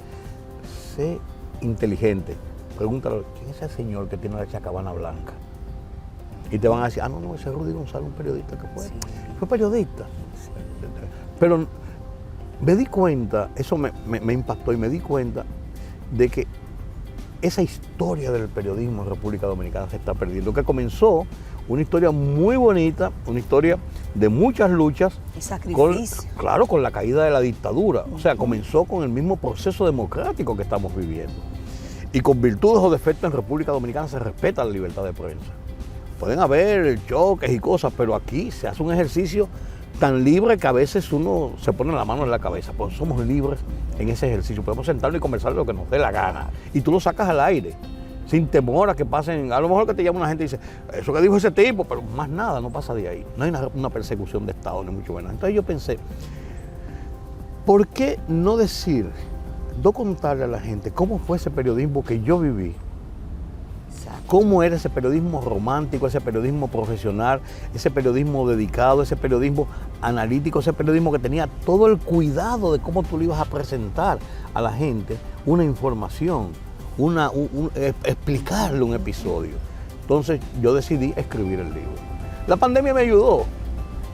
Sé inteligente. Pregúntale, ¿quién es ese señor que tiene la chacabana blanca? Y te van a decir, no, ese es Rudy González, un periodista que fue. Sí. Fue periodista. Sí. Pero me di cuenta, eso me impactó y me di cuenta de que esa historia del periodismo en República Dominicana se está perdiendo, que comenzó una historia muy bonita, una historia de muchas luchas. Y sacrificio. Con la caída de la dictadura. O sea, comenzó con el mismo proceso democrático que estamos viviendo. Y con virtudes o defectos en República Dominicana se respeta la libertad de prensa. Pueden haber choques y cosas, pero aquí se hace un ejercicio tan libre que a veces uno se pone la mano en la cabeza. Pues somos libres en ese ejercicio. Podemos sentarnos y conversar de lo que nos dé la gana. Y tú lo sacas al aire, sin temor a que pasen. A lo mejor que te llama una gente y dice, eso que dijo ese tipo, pero más nada, no pasa de ahí. No hay una persecución de Estado, ni mucho menos. Entonces yo pensé, ¿por qué no contarle a la gente cómo fue ese periodismo que yo viví? Cómo era ese periodismo romántico, ese periodismo profesional, ese periodismo dedicado, ese periodismo analítico, ese periodismo que tenía todo el cuidado de cómo tú le ibas a presentar a la gente una información, explicarle un episodio. Entonces yo decidí escribir el libro. La pandemia me ayudó.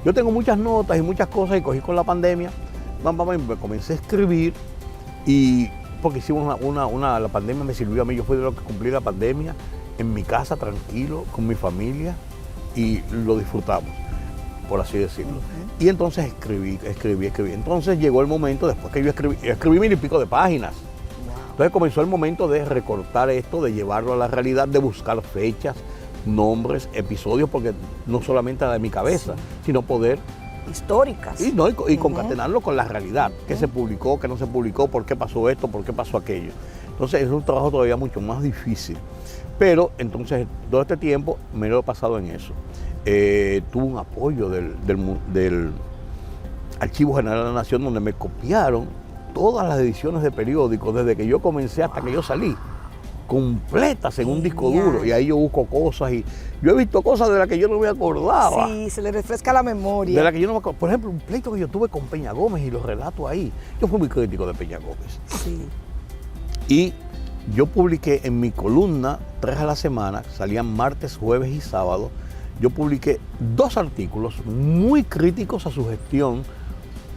Yo tengo muchas notas y muchas cosas y cogí con la pandemia, me comencé a escribir y porque hicimos la pandemia me sirvió a mí, yo fui de los que cumplí la pandemia en mi casa tranquilo, con mi familia, y lo disfrutamos, por así decirlo. Y entonces escribí. Entonces llegó el momento, después que yo escribí 1000 y pico de páginas. Entonces comenzó el momento de recortar esto, de llevarlo a la realidad, de buscar fechas, nombres, episodios, porque no solamente era de mi cabeza, sino poder históricas. Y concatenarlo con la realidad, qué se publicó, qué no se publicó, por qué pasó esto, por qué pasó aquello. Entonces es un trabajo todavía mucho más difícil. Pero entonces todo este tiempo me lo he pasado en eso. Tuve un apoyo del Archivo General de la Nación, donde me copiaron todas las ediciones de periódicos desde que yo comencé hasta que yo salí, completas en un disco duro, y ahí yo busco cosas, y yo he visto cosas de las que yo no me acordaba. Sí, se le refresca la memoria. De las que yo no me acuerdo. Por ejemplo, un pleito que yo tuve con Peña Gómez, y lo relato ahí. Yo fui muy crítico de Peña Gómez. Sí. Y yo publiqué en mi columna 3 a la semana, salían martes, jueves y sábado. Yo publiqué 2 artículos muy críticos a su gestión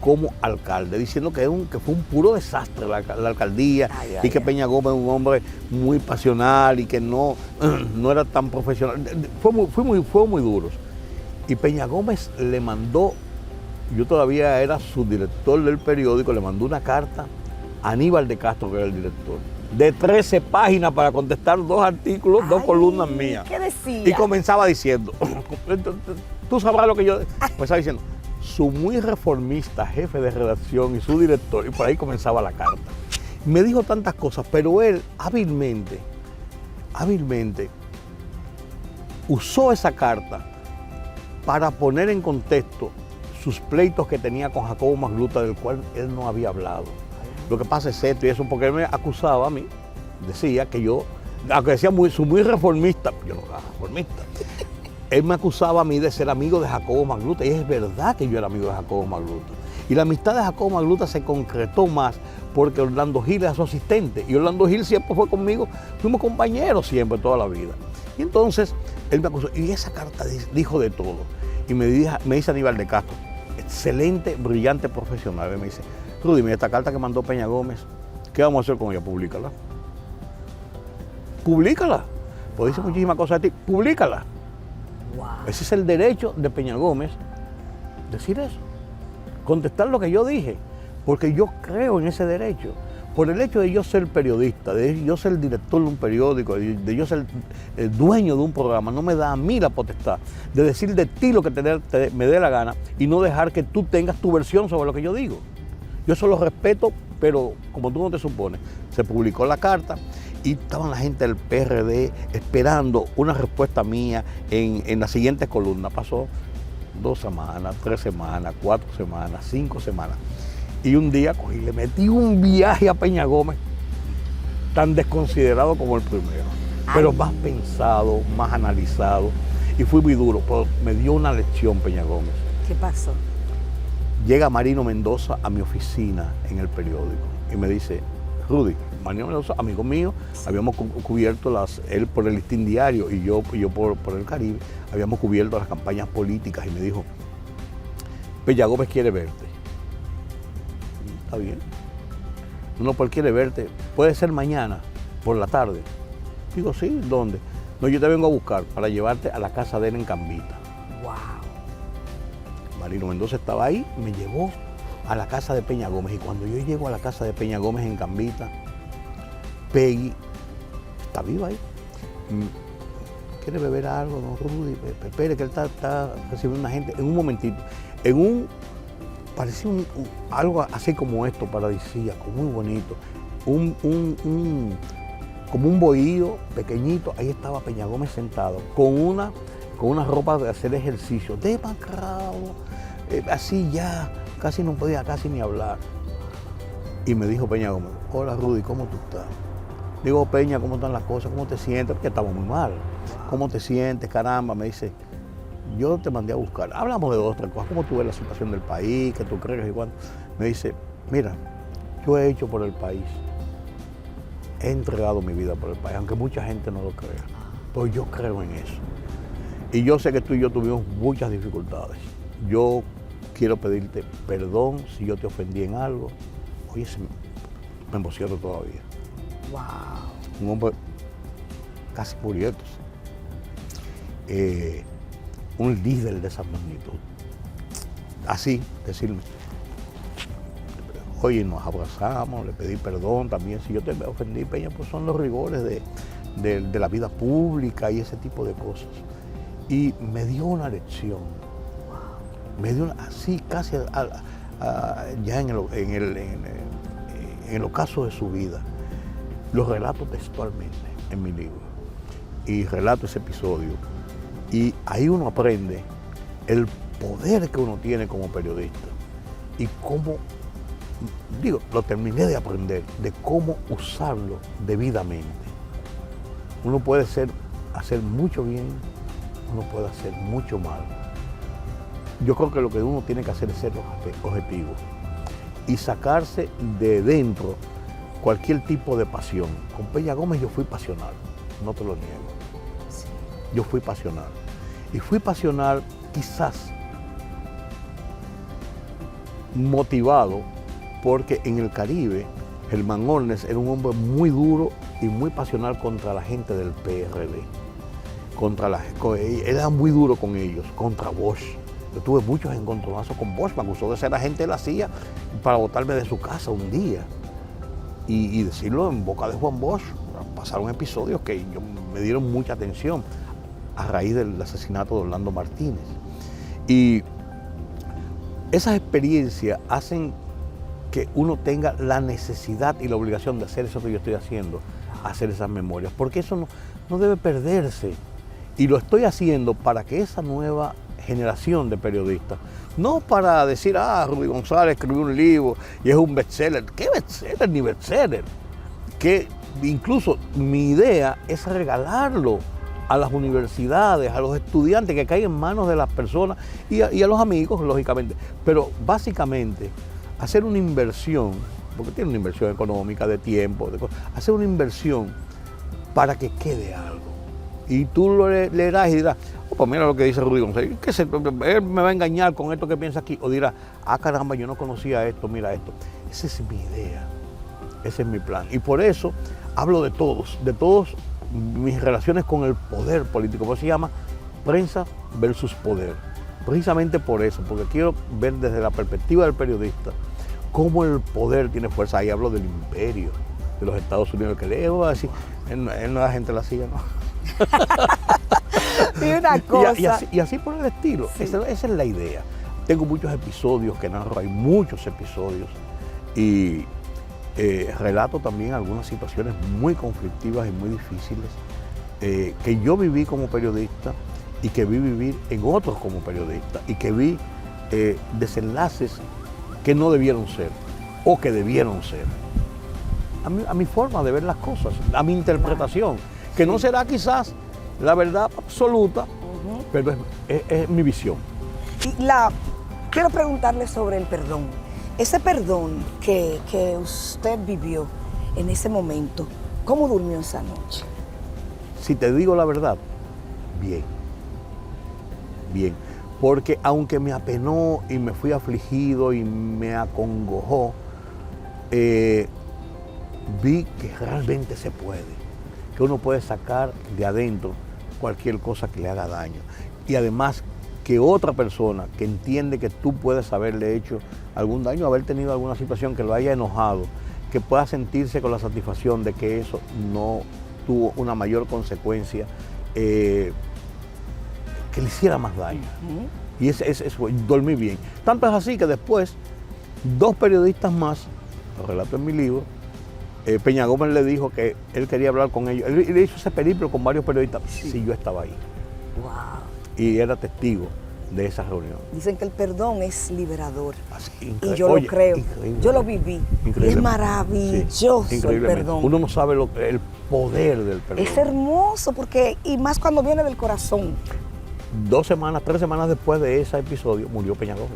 como alcalde, diciendo que fue un puro desastre la alcaldía, y que Peña Gómez es un hombre muy pasional y que no era tan profesional. Fue muy duros. Y Peña Gómez le mandó, yo todavía era subdirector del periódico, le mandó una carta a Aníbal de Castro, que era el director, de 13 páginas para contestar 2 artículos, 2 columnas mías. ¿Qué decía? Y comenzaba diciendo, tú sabrás lo que yo... Comenzaba diciendo, su muy reformista jefe de redacción y su director, y por ahí comenzaba la carta. Me dijo tantas cosas, pero él hábilmente usó esa carta para poner en contexto sus pleitos que tenía con Jacobo Magluta, del cual él no había hablado. Lo que pasa es esto y eso, porque él me acusaba a mí, decía que yo, aunque decía su muy reformista, yo no era reformista, él me acusaba a mí de ser amigo de Jacobo Magluta, y es verdad que yo era amigo de Jacobo Magluta. Y la amistad de Jacobo Magluta se concretó más porque Orlando Gil era su asistente, y Orlando Gil siempre fue conmigo, fuimos compañeros siempre, toda la vida. Y entonces él me acusó, y esa carta dijo de todo. Y me dice Aníbal de Castro, excelente, brillante profesional, me dice, Rudy, mira esta carta que mandó Peña Gómez, ¿qué vamos a hacer con ella? Públicala. Públicala. Pues dice muchísimas cosas de ti, públicala. Wow. Ese es el derecho de Peña Gómez, decir eso, contestar lo que yo dije, porque yo creo en ese derecho. Por el hecho de yo ser periodista, de yo ser director de un periódico, de yo ser el dueño de un programa, no me da a mí la potestad de decir de ti lo que me dé la gana y no dejar que tú tengas tu versión sobre lo que yo digo. Yo eso lo respeto, pero como tú no te supones, se publicó la carta y estaban la gente del PRD esperando una respuesta mía en las siguientes columnas. Pasó 2 semanas, 3 semanas, 4 semanas, 5 semanas. Y un día cogí, le metí un viaje a Peña Gómez tan desconsiderado como el primero, pero más pensado, más analizado, y fui muy duro, pero me dio una lección Peña Gómez. ¿Qué pasó? Llega Marino Mendoza a mi oficina en el periódico y me dice, Rudy, Marino Mendoza, amigo mío, habíamos cubierto él por el Listín Diario y yo por el Caribe, habíamos cubierto las campañas políticas, y me dijo, Peña Gómez quiere verte. Está bien. No, pues él quiere verte. Puede ser mañana, por la tarde. Digo, sí, ¿dónde? No, yo te vengo a buscar para llevarte a la casa de él en Cambita. Wow. Marino Mendoza estaba ahí, me llevó a la casa de Peña Gómez. Y cuando yo llego a la casa de Peña Gómez en Cambita, Peggy está viva ahí. ¿Quiere beber algo, don Rudy? Espere, que él está recibiendo una gente. En un momentito, parecía algo así como esto, paradisíaco, muy bonito. Como un bohío pequeñito, ahí estaba Peña Gómez sentado, con una ropa de hacer ejercicio, demacrado, así ya, casi no podía casi ni hablar. Y me dijo Peña Gómez, hola Rudy, ¿cómo tú estás? Digo, Peña, ¿cómo están las cosas? ¿Cómo te sientes? Porque estamos muy mal. ¿Cómo te sientes? Caramba, me dice. Yo te mandé a buscar. Hablamos de 2 o 3 cosas. ¿Cómo tú ves la situación del país? ¿Qué tú crees? Y cuándo. Me dice, mira, yo he hecho por el país. He entregado mi vida por el país, aunque mucha gente no lo crea. Pues yo creo en eso. Y yo sé que tú y yo tuvimos muchas dificultades. Yo quiero pedirte perdón si yo te ofendí en algo. Oye, me emociono todavía. Wow. Un hombre casi muriéndose. Un líder de esa magnitud. Así, decirme, oye, nos abrazamos, le pedí perdón también, si yo te ofendí, Peña, pues son los rigores de la vida pública y ese tipo de cosas. Y me dio una lección, me dio así casi ya en el ocaso de su vida. Lo relato textualmente en mi libro y relato ese episodio. Y ahí uno aprende el poder que uno tiene como periodista y cómo, lo terminé de aprender, de cómo usarlo debidamente. Uno puede hacer mucho bien, uno puede hacer mucho mal. Yo creo que lo que uno tiene que hacer es ser objetivo y sacarse de dentro cualquier tipo de pasión. Con Peña Gómez yo fui pasional, no te lo niego. Sí. Yo fui pasional. Y fui pasional quizás motivado porque en el Caribe Germán Ornes era un hombre muy duro y muy pasional contra la gente del PRD. Era muy duro con ellos, contra Bosch. Yo tuve muchos encontronazos con Bosch, me acusó de ser agente de la CIA para botarme de su casa un día. Y decirlo en boca de Juan Bosch. Pasaron episodios que me dieron mucha atención a raíz del asesinato de Orlando Martínez. Y esas experiencias hacen que uno tenga la necesidad y la obligación de hacer eso que yo estoy haciendo, hacer esas memorias, porque eso no debe perderse. Y lo estoy haciendo para que esa nueva generación de periodistas, no para decir, Rudy González escribió un libro y es un bestseller. ¿Qué bestseller ni bestseller? Que incluso mi idea es regalarlo a las universidades, a los estudiantes, que caigan en manos de las personas y a los amigos, lógicamente. Pero básicamente, hacer una inversión, porque tiene una inversión económica, de tiempo, hacer una inversión para que quede algo. Y tú lo leerás y dirás, pues mira lo que dice Rudy González, él me va a engañar con esto que piensa aquí. O dirá, caramba, yo no conocía esto, mira esto. Esa es mi idea, ese es mi plan. Y por eso hablo de todos mis relaciones con el poder político. Por eso se llama prensa versus poder. Precisamente por eso, porque quiero ver desde la perspectiva del periodista cómo el poder tiene fuerza. Ahí hablo del imperio de los Estados Unidos, que le voy a decir, él no es agente de la CIA, ¿no? Y una cosa. Y así por el estilo. Sí. Esa es la idea. Tengo muchos episodios que narro, hay muchos episodios. Y relato también algunas situaciones muy conflictivas y muy difíciles que yo viví como periodista y que vi vivir en otros como periodista y que vi desenlaces que no debieron ser o que debieron ser. A mi forma de ver las cosas, a mi interpretación, que no será quizás la verdad absoluta, pero es mi visión. Y quiero preguntarle sobre el perdón. Ese perdón que usted vivió en ese momento, ¿cómo durmió esa noche? Si te digo la verdad, bien. Bien. Porque aunque me apenó y me fui afligido y me acongojó, vi que realmente se puede, que uno puede sacar de adentro cualquier cosa que le haga daño. Y además que otra persona que entiende que tú puedes haberle hecho algún daño, haber tenido alguna situación que lo haya enojado, que pueda sentirse con la satisfacción de que eso no tuvo una mayor consecuencia, que le hiciera más daño. Y eso, dormí bien. Tanto es así que después, 2 periodistas más, lo relato en mi libro, Peña Gómez le dijo que él quería hablar con ellos. Él hizo ese periplo con varios periodistas. Sí, yo estaba ahí. Wow. Y era testigo de esa reunión. Dicen que el perdón es liberador. Así, y yo lo creo. Yo lo viví. Y es maravilloso el perdón. Uno no sabe el poder del perdón. Es hermoso porque, y más cuando viene del corazón. 3 semanas después de ese episodio murió Peña Gómez.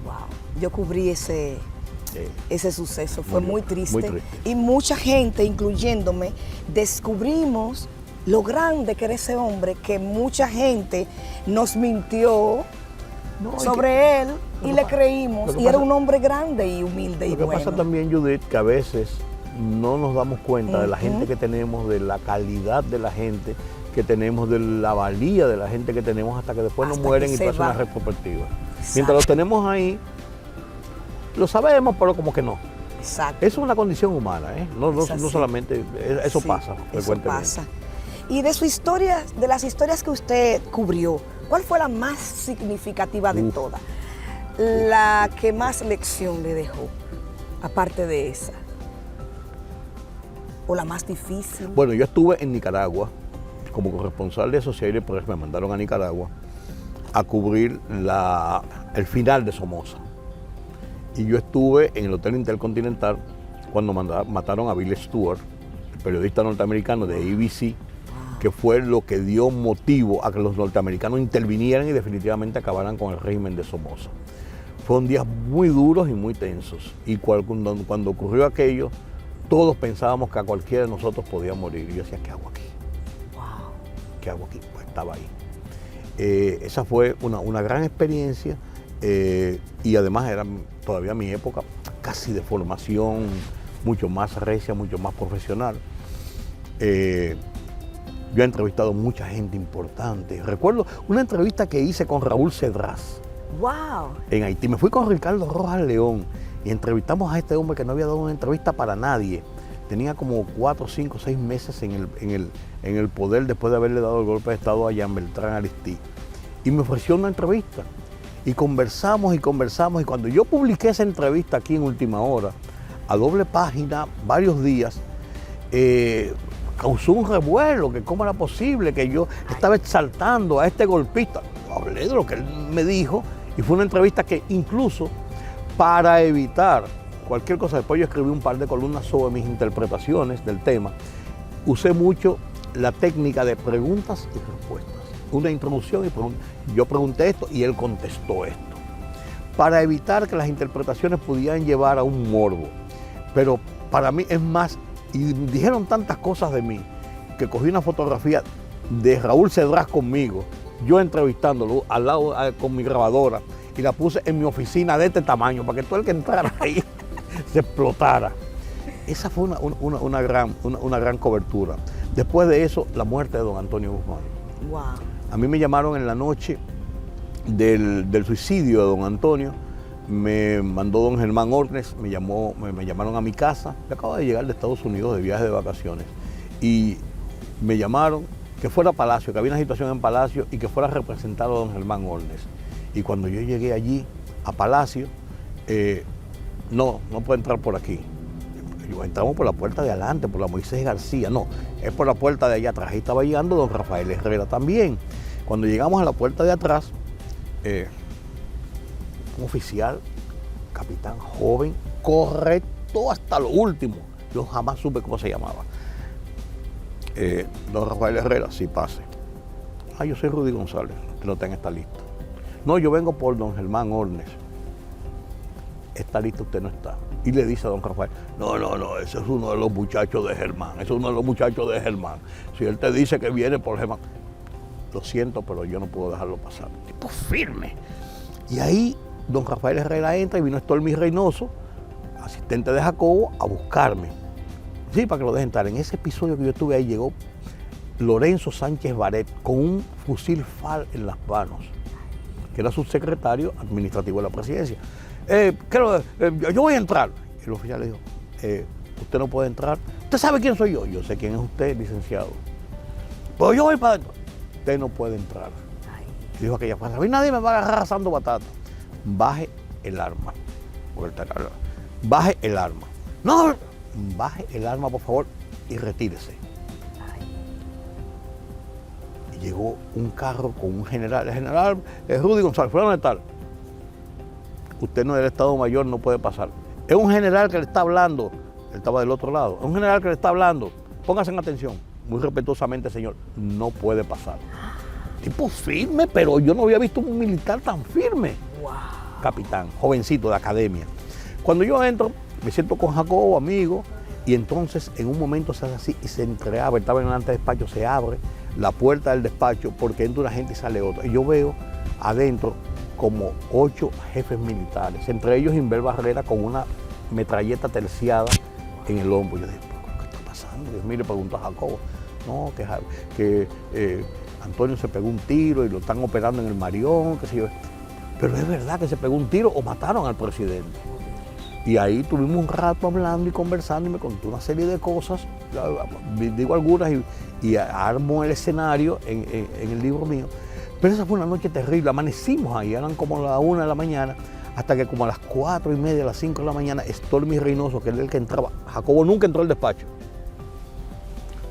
Wow. Yo cubrí ese suceso, fue muy triste. Muy triste. Y mucha gente, incluyéndome, descubrimos lo grande que era ese hombre, que mucha gente nos mintió sobre él y le creímos. Y era un hombre grande y humilde y bueno. Lo que pasa también, Judith, que a veces no nos damos cuenta de la gente que tenemos, de la calidad de la gente que tenemos, de la valía de la gente que tenemos, hasta que después nos mueren y pasa una retrospectiva. Mientras los tenemos ahí, lo sabemos, pero como que no. Exacto. Eso es una condición humana, ¿eh? No solamente, eso pasa frecuentemente. Eso pasa. Y de su historia, de las historias que usted cubrió, ¿cuál fue la más significativa de todas? La que más lección le dejó, aparte de esa. ¿O la más difícil? Bueno, yo estuve en Nicaragua como corresponsal de Associated Press, me mandaron a Nicaragua a cubrir el final de Somoza. Y yo estuve en el Hotel Intercontinental cuando mataron a Bill Stewart, el periodista norteamericano de ABC, que fue lo que dio motivo a que los norteamericanos intervinieran y definitivamente acabaran con el régimen de Somoza. Fueron días muy duros y muy tensos. Y cuando ocurrió aquello, todos pensábamos que a cualquiera de nosotros podía morir. Y yo decía, ¿qué hago aquí? Wow. ¿Qué hago aquí? Pues estaba ahí. Esa fue una gran experiencia y además era todavía mi época casi de formación mucho más recia, mucho más profesional. Yo he entrevistado mucha gente importante. Recuerdo una entrevista que hice con Raúl Cedrás. Wow. En Haití. Me fui con Ricardo Rojas León y entrevistamos a este hombre que no había dado una entrevista para nadie. Tenía como 4, 5, 6 meses en el poder después de haberle dado el golpe de Estado a Jean Beltrán Aristide. Y me ofreció una entrevista. Y conversamos y conversamos. Y cuando yo publiqué esa entrevista aquí en Última Hora, a doble página, varios días, causó un revuelo, que cómo era posible que yo estaba exaltando a este golpista. Hablé de lo que él me dijo y fue una entrevista que incluso para evitar cualquier cosa, después yo escribí un par de columnas sobre mis interpretaciones del tema, usé mucho la técnica de preguntas y respuestas. Una introducción y preguntas. Yo pregunté esto y él contestó esto. Para evitar que las interpretaciones pudieran llevar a un morbo. Pero para mí es más, y dijeron tantas cosas de mí, que cogí una fotografía de Raúl Cedrás conmigo, yo entrevistándolo al lado con mi grabadora, y la puse en mi oficina de este tamaño, para que todo el que entrara ahí se explotara. Esa fue una gran cobertura. Después de eso, la muerte de don Antonio Guzmán. Wow. A mí me llamaron en la noche del suicidio de don Antonio, me mandó don Germán Ornes, me llamaron a mi casa. Yo acabo de llegar de Estados Unidos de viaje de vacaciones y me llamaron que fuera a Palacio, que había una situación en Palacio y que fuera a representar a don Germán Ornes. Y cuando yo llegué allí a Palacio, no puede entrar por aquí. Entramos por la puerta de adelante, por la Moisés García. No, es por la puerta de allá atrás. Ahí estaba llegando don Rafael Herrera también. Cuando llegamos a la puerta de atrás, un oficial, capitán joven, correcto hasta lo último. Yo jamás supe cómo se llamaba. Don Rafael Herrera, sí, pase. Yo soy Rudy González, que no está en esta lista. No, yo vengo por don Germán Ornes. Esta lista usted no está. Y le dice a don Rafael, no, ese es uno de los muchachos de Germán, ese es uno de los muchachos de Germán. Si él te dice que viene por Germán, lo siento, pero yo no puedo dejarlo pasar. Tipo firme. Y ahí don Rafael Herrera entra y vino Stormy Reynoso, asistente de Jacobo, a buscarme. Sí, para que lo dejen entrar. En ese episodio que yo estuve ahí llegó Lorenzo Sánchez Baret con un fusil FAL en las manos, que era subsecretario administrativo de la presidencia. Yo voy a entrar. El oficial le dijo, usted no puede entrar. ¿Usted sabe quién soy yo? Yo sé quién es usted, licenciado. Pero yo voy para adentro. Usted no puede entrar. Dijo aquella frase, a mí nadie me va a agarrar asando batata. Baje el arma. Baje el arma. No, baje el arma, por favor, y retírese. Y llegó un carro con un general. El general Rudy González, fulano de tal. Usted no es del Estado Mayor, no puede pasar. Es un general que le está hablando. Él estaba del otro lado. Es un general que le está hablando. Póngase en atención. Muy respetuosamente, señor, no puede pasar. Tipo firme, pero yo no había visto un militar tan firme. Wow. Capitán, jovencito de academia. Cuando yo entro, me siento con Jacobo, amigo, y entonces en un momento se hace así y se entreabre, estaba en el antedespacho, se abre la puerta del despacho porque entra una gente y sale otra. Y yo veo adentro como 8 jefes militares, entre ellos Inver Barrera con una metralleta terciada en el hombro. Yo dije, ¿qué está pasando? Dios mío, le preguntó a Jacobo. No, que Antonio se pegó un tiro y lo están operando en el Marión, qué sé yo. Pero es verdad que se pegó un tiro o mataron al presidente. Y ahí tuvimos un rato hablando y conversando y me contó una serie de cosas, digo algunas y armo el escenario en el libro mío. Pero esa fue una noche terrible, amanecimos ahí, eran como las 1 de la mañana, hasta que como a las 4:30, a las 5 de la mañana, Stormy Reynoso, que era el que entraba, Jacobo nunca entró al despacho,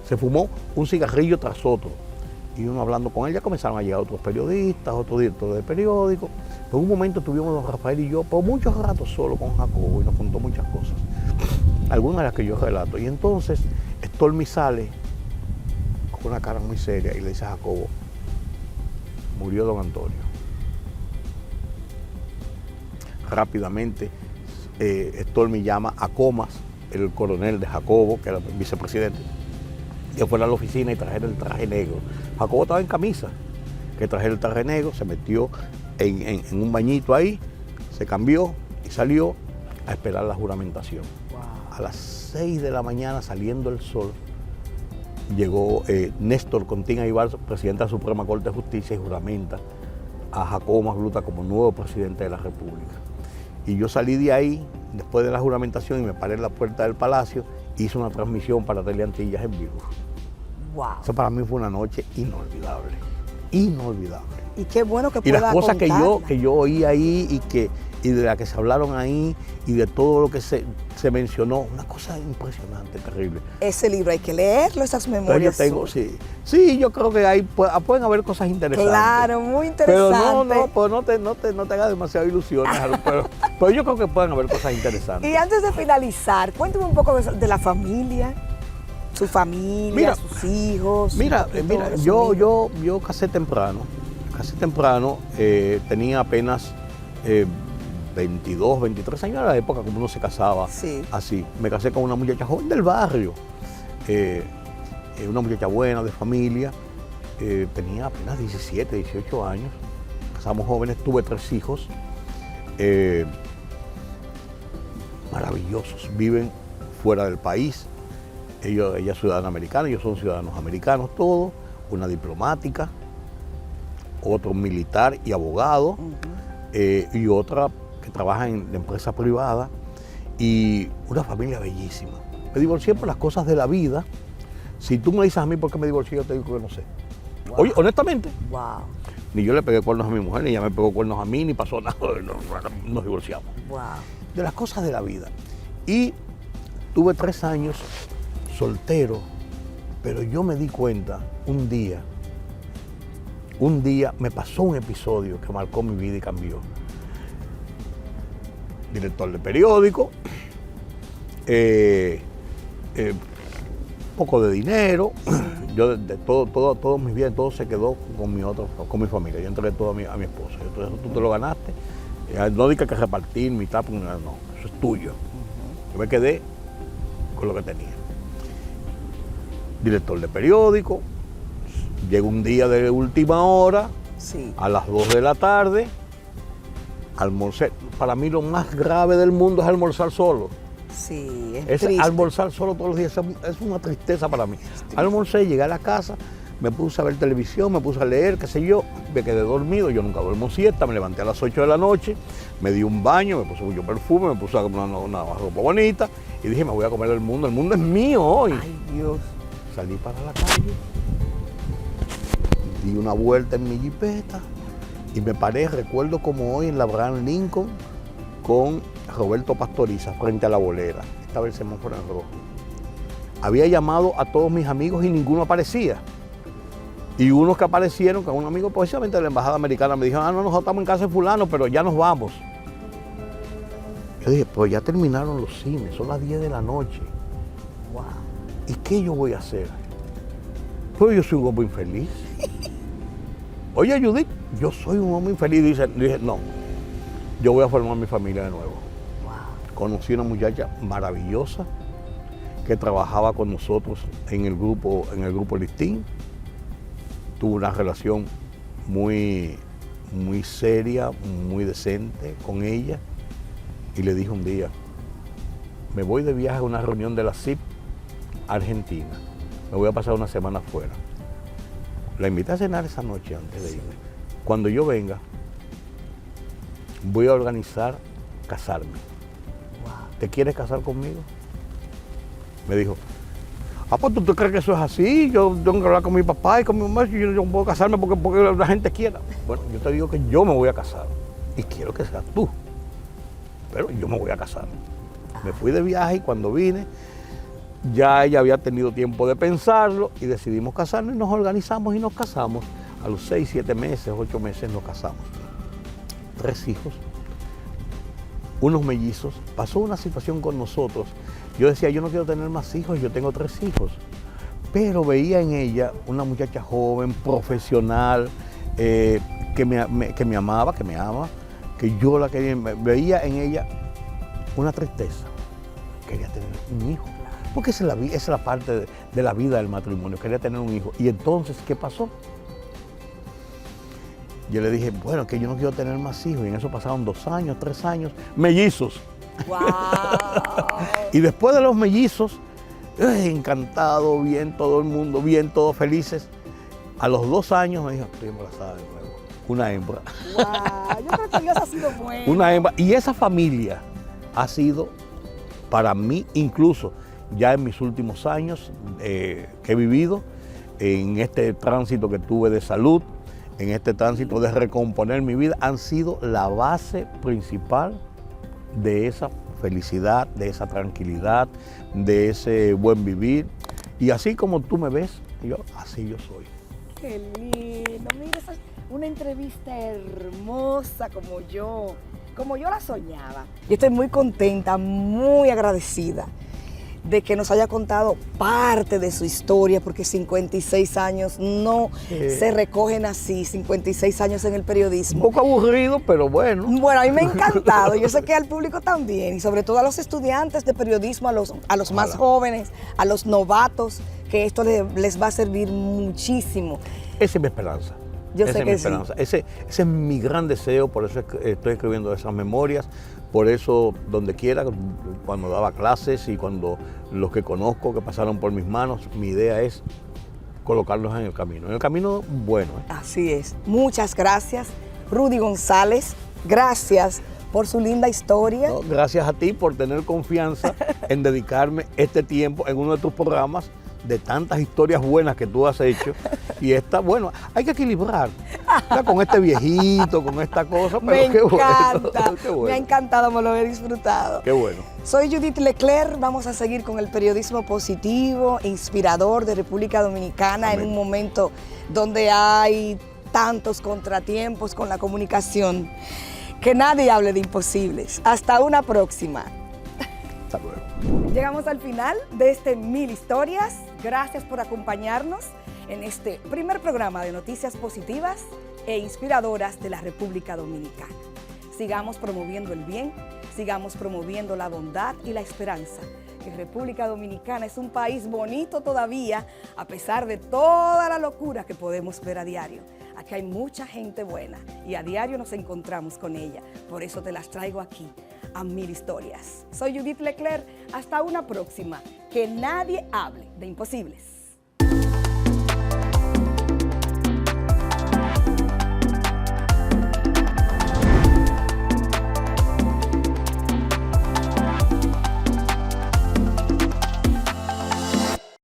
se fumó un cigarrillo tras otro. Y uno hablando con él, ya comenzaron a llegar otros periodistas, otros directores de periódicos. Por un momento tuvimos don Rafael y yo por muchos ratos solo con Jacobo y nos contó muchas cosas, algunas de las que yo relato. Y entonces Stormy sale con una cara muy seria y le dice a Jacobo, murió don Antonio. Rápidamente Stormy llama a Comas, el coronel de Jacobo, que era el vicepresidente, que fuera a la oficina y trajera el traje negro. Jacobo estaba en camisa, que trajera el traje negro, se metió en un bañito ahí, se cambió y salió a esperar la juramentación. Wow. A las 6 de la mañana, saliendo el sol, llegó Néstor Contín Aybar, presidente de la Suprema Corte de Justicia, y juramenta a Jacobo Magluta como nuevo presidente de la República. Y yo salí de ahí, después de la juramentación, y me paré en la puerta del Palacio, hice una transmisión para Teleantillas en vivo. Wow. Eso para mí fue una noche inolvidable, inolvidable. Y qué bueno que pueda Y las cosas contarla. que yo oí ahí y de las que se hablaron ahí y de todo lo que se mencionó, una cosa impresionante, terrible. Ese libro hay que leerlo, esas Pero yo memorias. tengo, sí, yo creo que ahí pueden haber cosas interesantes. Claro, muy Pero interesante. pues no te hagas demasiadas ilusiones, pero yo creo que pueden haber cosas interesantes. Y antes de finalizar, cuéntame un poco de la familia, su familia, Mira, sus hijos. Mira, un poquito de su vida. yo casé temprano, tenía apenas 22, 23 años, era la época como uno se casaba, Sí. así. Me casé con una muchacha joven del barrio, una muchacha buena, de familia, tenía apenas 17, 18 años, casamos jóvenes, tuve 3 hijos, maravillosos, viven fuera del país, ella es ciudadana americana, ellos son ciudadanos americanos todos, una diplomática, otro militar y abogado, y otra que trabaja en la empresa privada, y una familia bellísima. Me divorcié por las cosas de la vida. Si tú me dices a mí por qué me divorcié, yo te digo que no sé. Wow. Oye, honestamente, Wow. ni yo le pegué cuernos a mi mujer, ni ella me pegó cuernos a mí, ni pasó nada, nos divorciamos. Wow. De las cosas de la vida. Y tuve 3 años soltero, pero yo me di cuenta un día me pasó un episodio que marcó mi vida y cambió. Director de periódico, poco de dinero, yo de todos mis bienes, todo se quedó con mi familia, yo entregué todo a mi esposa. Entonces tú te lo ganaste, no digas que repartir mitad, no, eso es tuyo. Yo me quedé con lo que tenía. Director de periódico, llegó un día de última hora, Sí. a las 2 de la tarde, almorcé. Para mí lo más grave del mundo es almorzar solo. Sí, es Es triste. almorzar solo todos los días, es una tristeza para mí. Almorcé, llegué a la casa, me puse a ver televisión, me puse a leer, qué sé yo, me quedé dormido, yo nunca duermo siesta, me levanté a las 8 de la noche, me di un baño, me puse mucho perfume, me puse una ropa bonita y dije, me voy a comer el mundo es mío hoy. Ay, Dios. Salí para la calle, di una vuelta en mi jipeta y me paré, recuerdo como hoy, en la Abraham Lincoln con Roberto Pastoriza frente a la bolera. Esta vez el semáforo en rojo. Había llamado a todos mis amigos y ninguno aparecía. Y unos que aparecieron, que un amigo precisamente de la embajada americana me dijo, no, nosotros estamos en casa de fulano, pero ya nos vamos. Yo dije, pues ya terminaron los cines, son las 10 de la noche. Wow. ¿Y qué yo voy a hacer? Pues yo soy un hombre infeliz. Oye, Judith, yo soy un hombre infeliz. Dije, no, yo voy a formar mi familia de nuevo. Wow. Conocí una muchacha maravillosa que trabajaba con nosotros en el grupo Listín. Tuve una relación muy seria, muy decente con ella. Y le dije un día, me voy de viaje a una reunión de la CIP Argentina. Me voy a pasar una semana afuera. La invité a cenar esa noche antes de irme. Cuando yo venga, voy a organizar casarme. ¿Te quieres casar conmigo? Me dijo, pues ¿tú crees que eso es así? Yo tengo que hablar con mi papá y con mi mamá, yo no puedo casarme porque la gente quiera. Bueno, yo te digo que yo me voy a casar y quiero que seas tú, pero yo me voy a casar. Me fui de viaje y cuando vine, ya ella había tenido tiempo de pensarlo y decidimos casarnos y nos organizamos y nos casamos. A los 6, 7 meses, 8 meses nos casamos. 3 hijos, unos mellizos. Pasó una situación con nosotros. Yo decía, yo no quiero tener más hijos, yo tengo 3 hijos. Pero veía en ella una muchacha joven, profesional, que me amaba, que me ama, que yo la quería. Veía en ella una tristeza. Quería tener un hijo. Porque esa es la parte de la vida del matrimonio, quería tener un hijo. Y entonces, ¿qué pasó? Yo le dije, bueno, que yo no quiero tener más hijos. Y en eso pasaron 2 años, 3 años, mellizos. ¡Wow! Y después de los mellizos, encantado, bien todo el mundo, bien, todos felices. A los 2 años me dijo, estoy embarazada de nuevo. Una hembra. ¡Wow! Yo creo que Dios ha sido bueno. Una hembra. Y esa familia ha sido, para mí, incluso ya en mis últimos años que he vivido, en este tránsito que tuve de salud, en este tránsito de recomponer mi vida, han sido la base principal de esa felicidad, de esa tranquilidad, de ese buen vivir. Y así como tú me ves, así yo soy. ¡Qué lindo! Mira, esa es una entrevista hermosa como yo la soñaba. Yo estoy muy contenta, muy agradecida de que nos haya contado parte de su historia, porque 56 años no se recogen así, 56 años en el periodismo. Un poco aburrido, pero bueno. Bueno, a mí me ha encantado, yo sé que al público también, y sobre todo a los estudiantes de periodismo, a los más jóvenes, a los novatos, que esto les va a servir muchísimo. Esa es mi esperanza. Yo sé que sí. Ese es mi gran deseo, por eso estoy escribiendo esas memorias, por eso donde quiera, cuando daba clases y cuando los que conozco que pasaron por mis manos, mi idea es colocarlos en el camino bueno. Así es. Muchas gracias, Rudy González, gracias por su linda historia. No, gracias a ti por tener confianza en dedicarme este tiempo en uno de tus programas, de tantas historias buenas que tú has hecho. Y esta, bueno, hay que equilibrar, ¿verdad? Con este viejito, con esta cosa, pero me qué encanta, bueno, qué bueno. Me ha encantado, me lo he disfrutado. Qué bueno. Soy Judith Leclerc, vamos a seguir con el periodismo positivo, inspirador de República Dominicana. Amén. En un momento donde hay tantos contratiempos con la comunicación. Que nadie hable de imposibles. Hasta una próxima. Hasta luego. Llegamos al final de este 1000 historias. Gracias por acompañarnos en este primer programa de noticias positivas e inspiradoras de la República Dominicana. Sigamos promoviendo el bien, sigamos promoviendo la bondad y la esperanza. Que República Dominicana es un país bonito todavía, a pesar de toda la locura que podemos ver a diario. Aquí hay mucha gente buena y a diario nos encontramos con ella. Por eso te las traigo aquí, a 1000 historias. Soy Judith Leclerc, hasta una próxima. Que nadie hable de imposibles.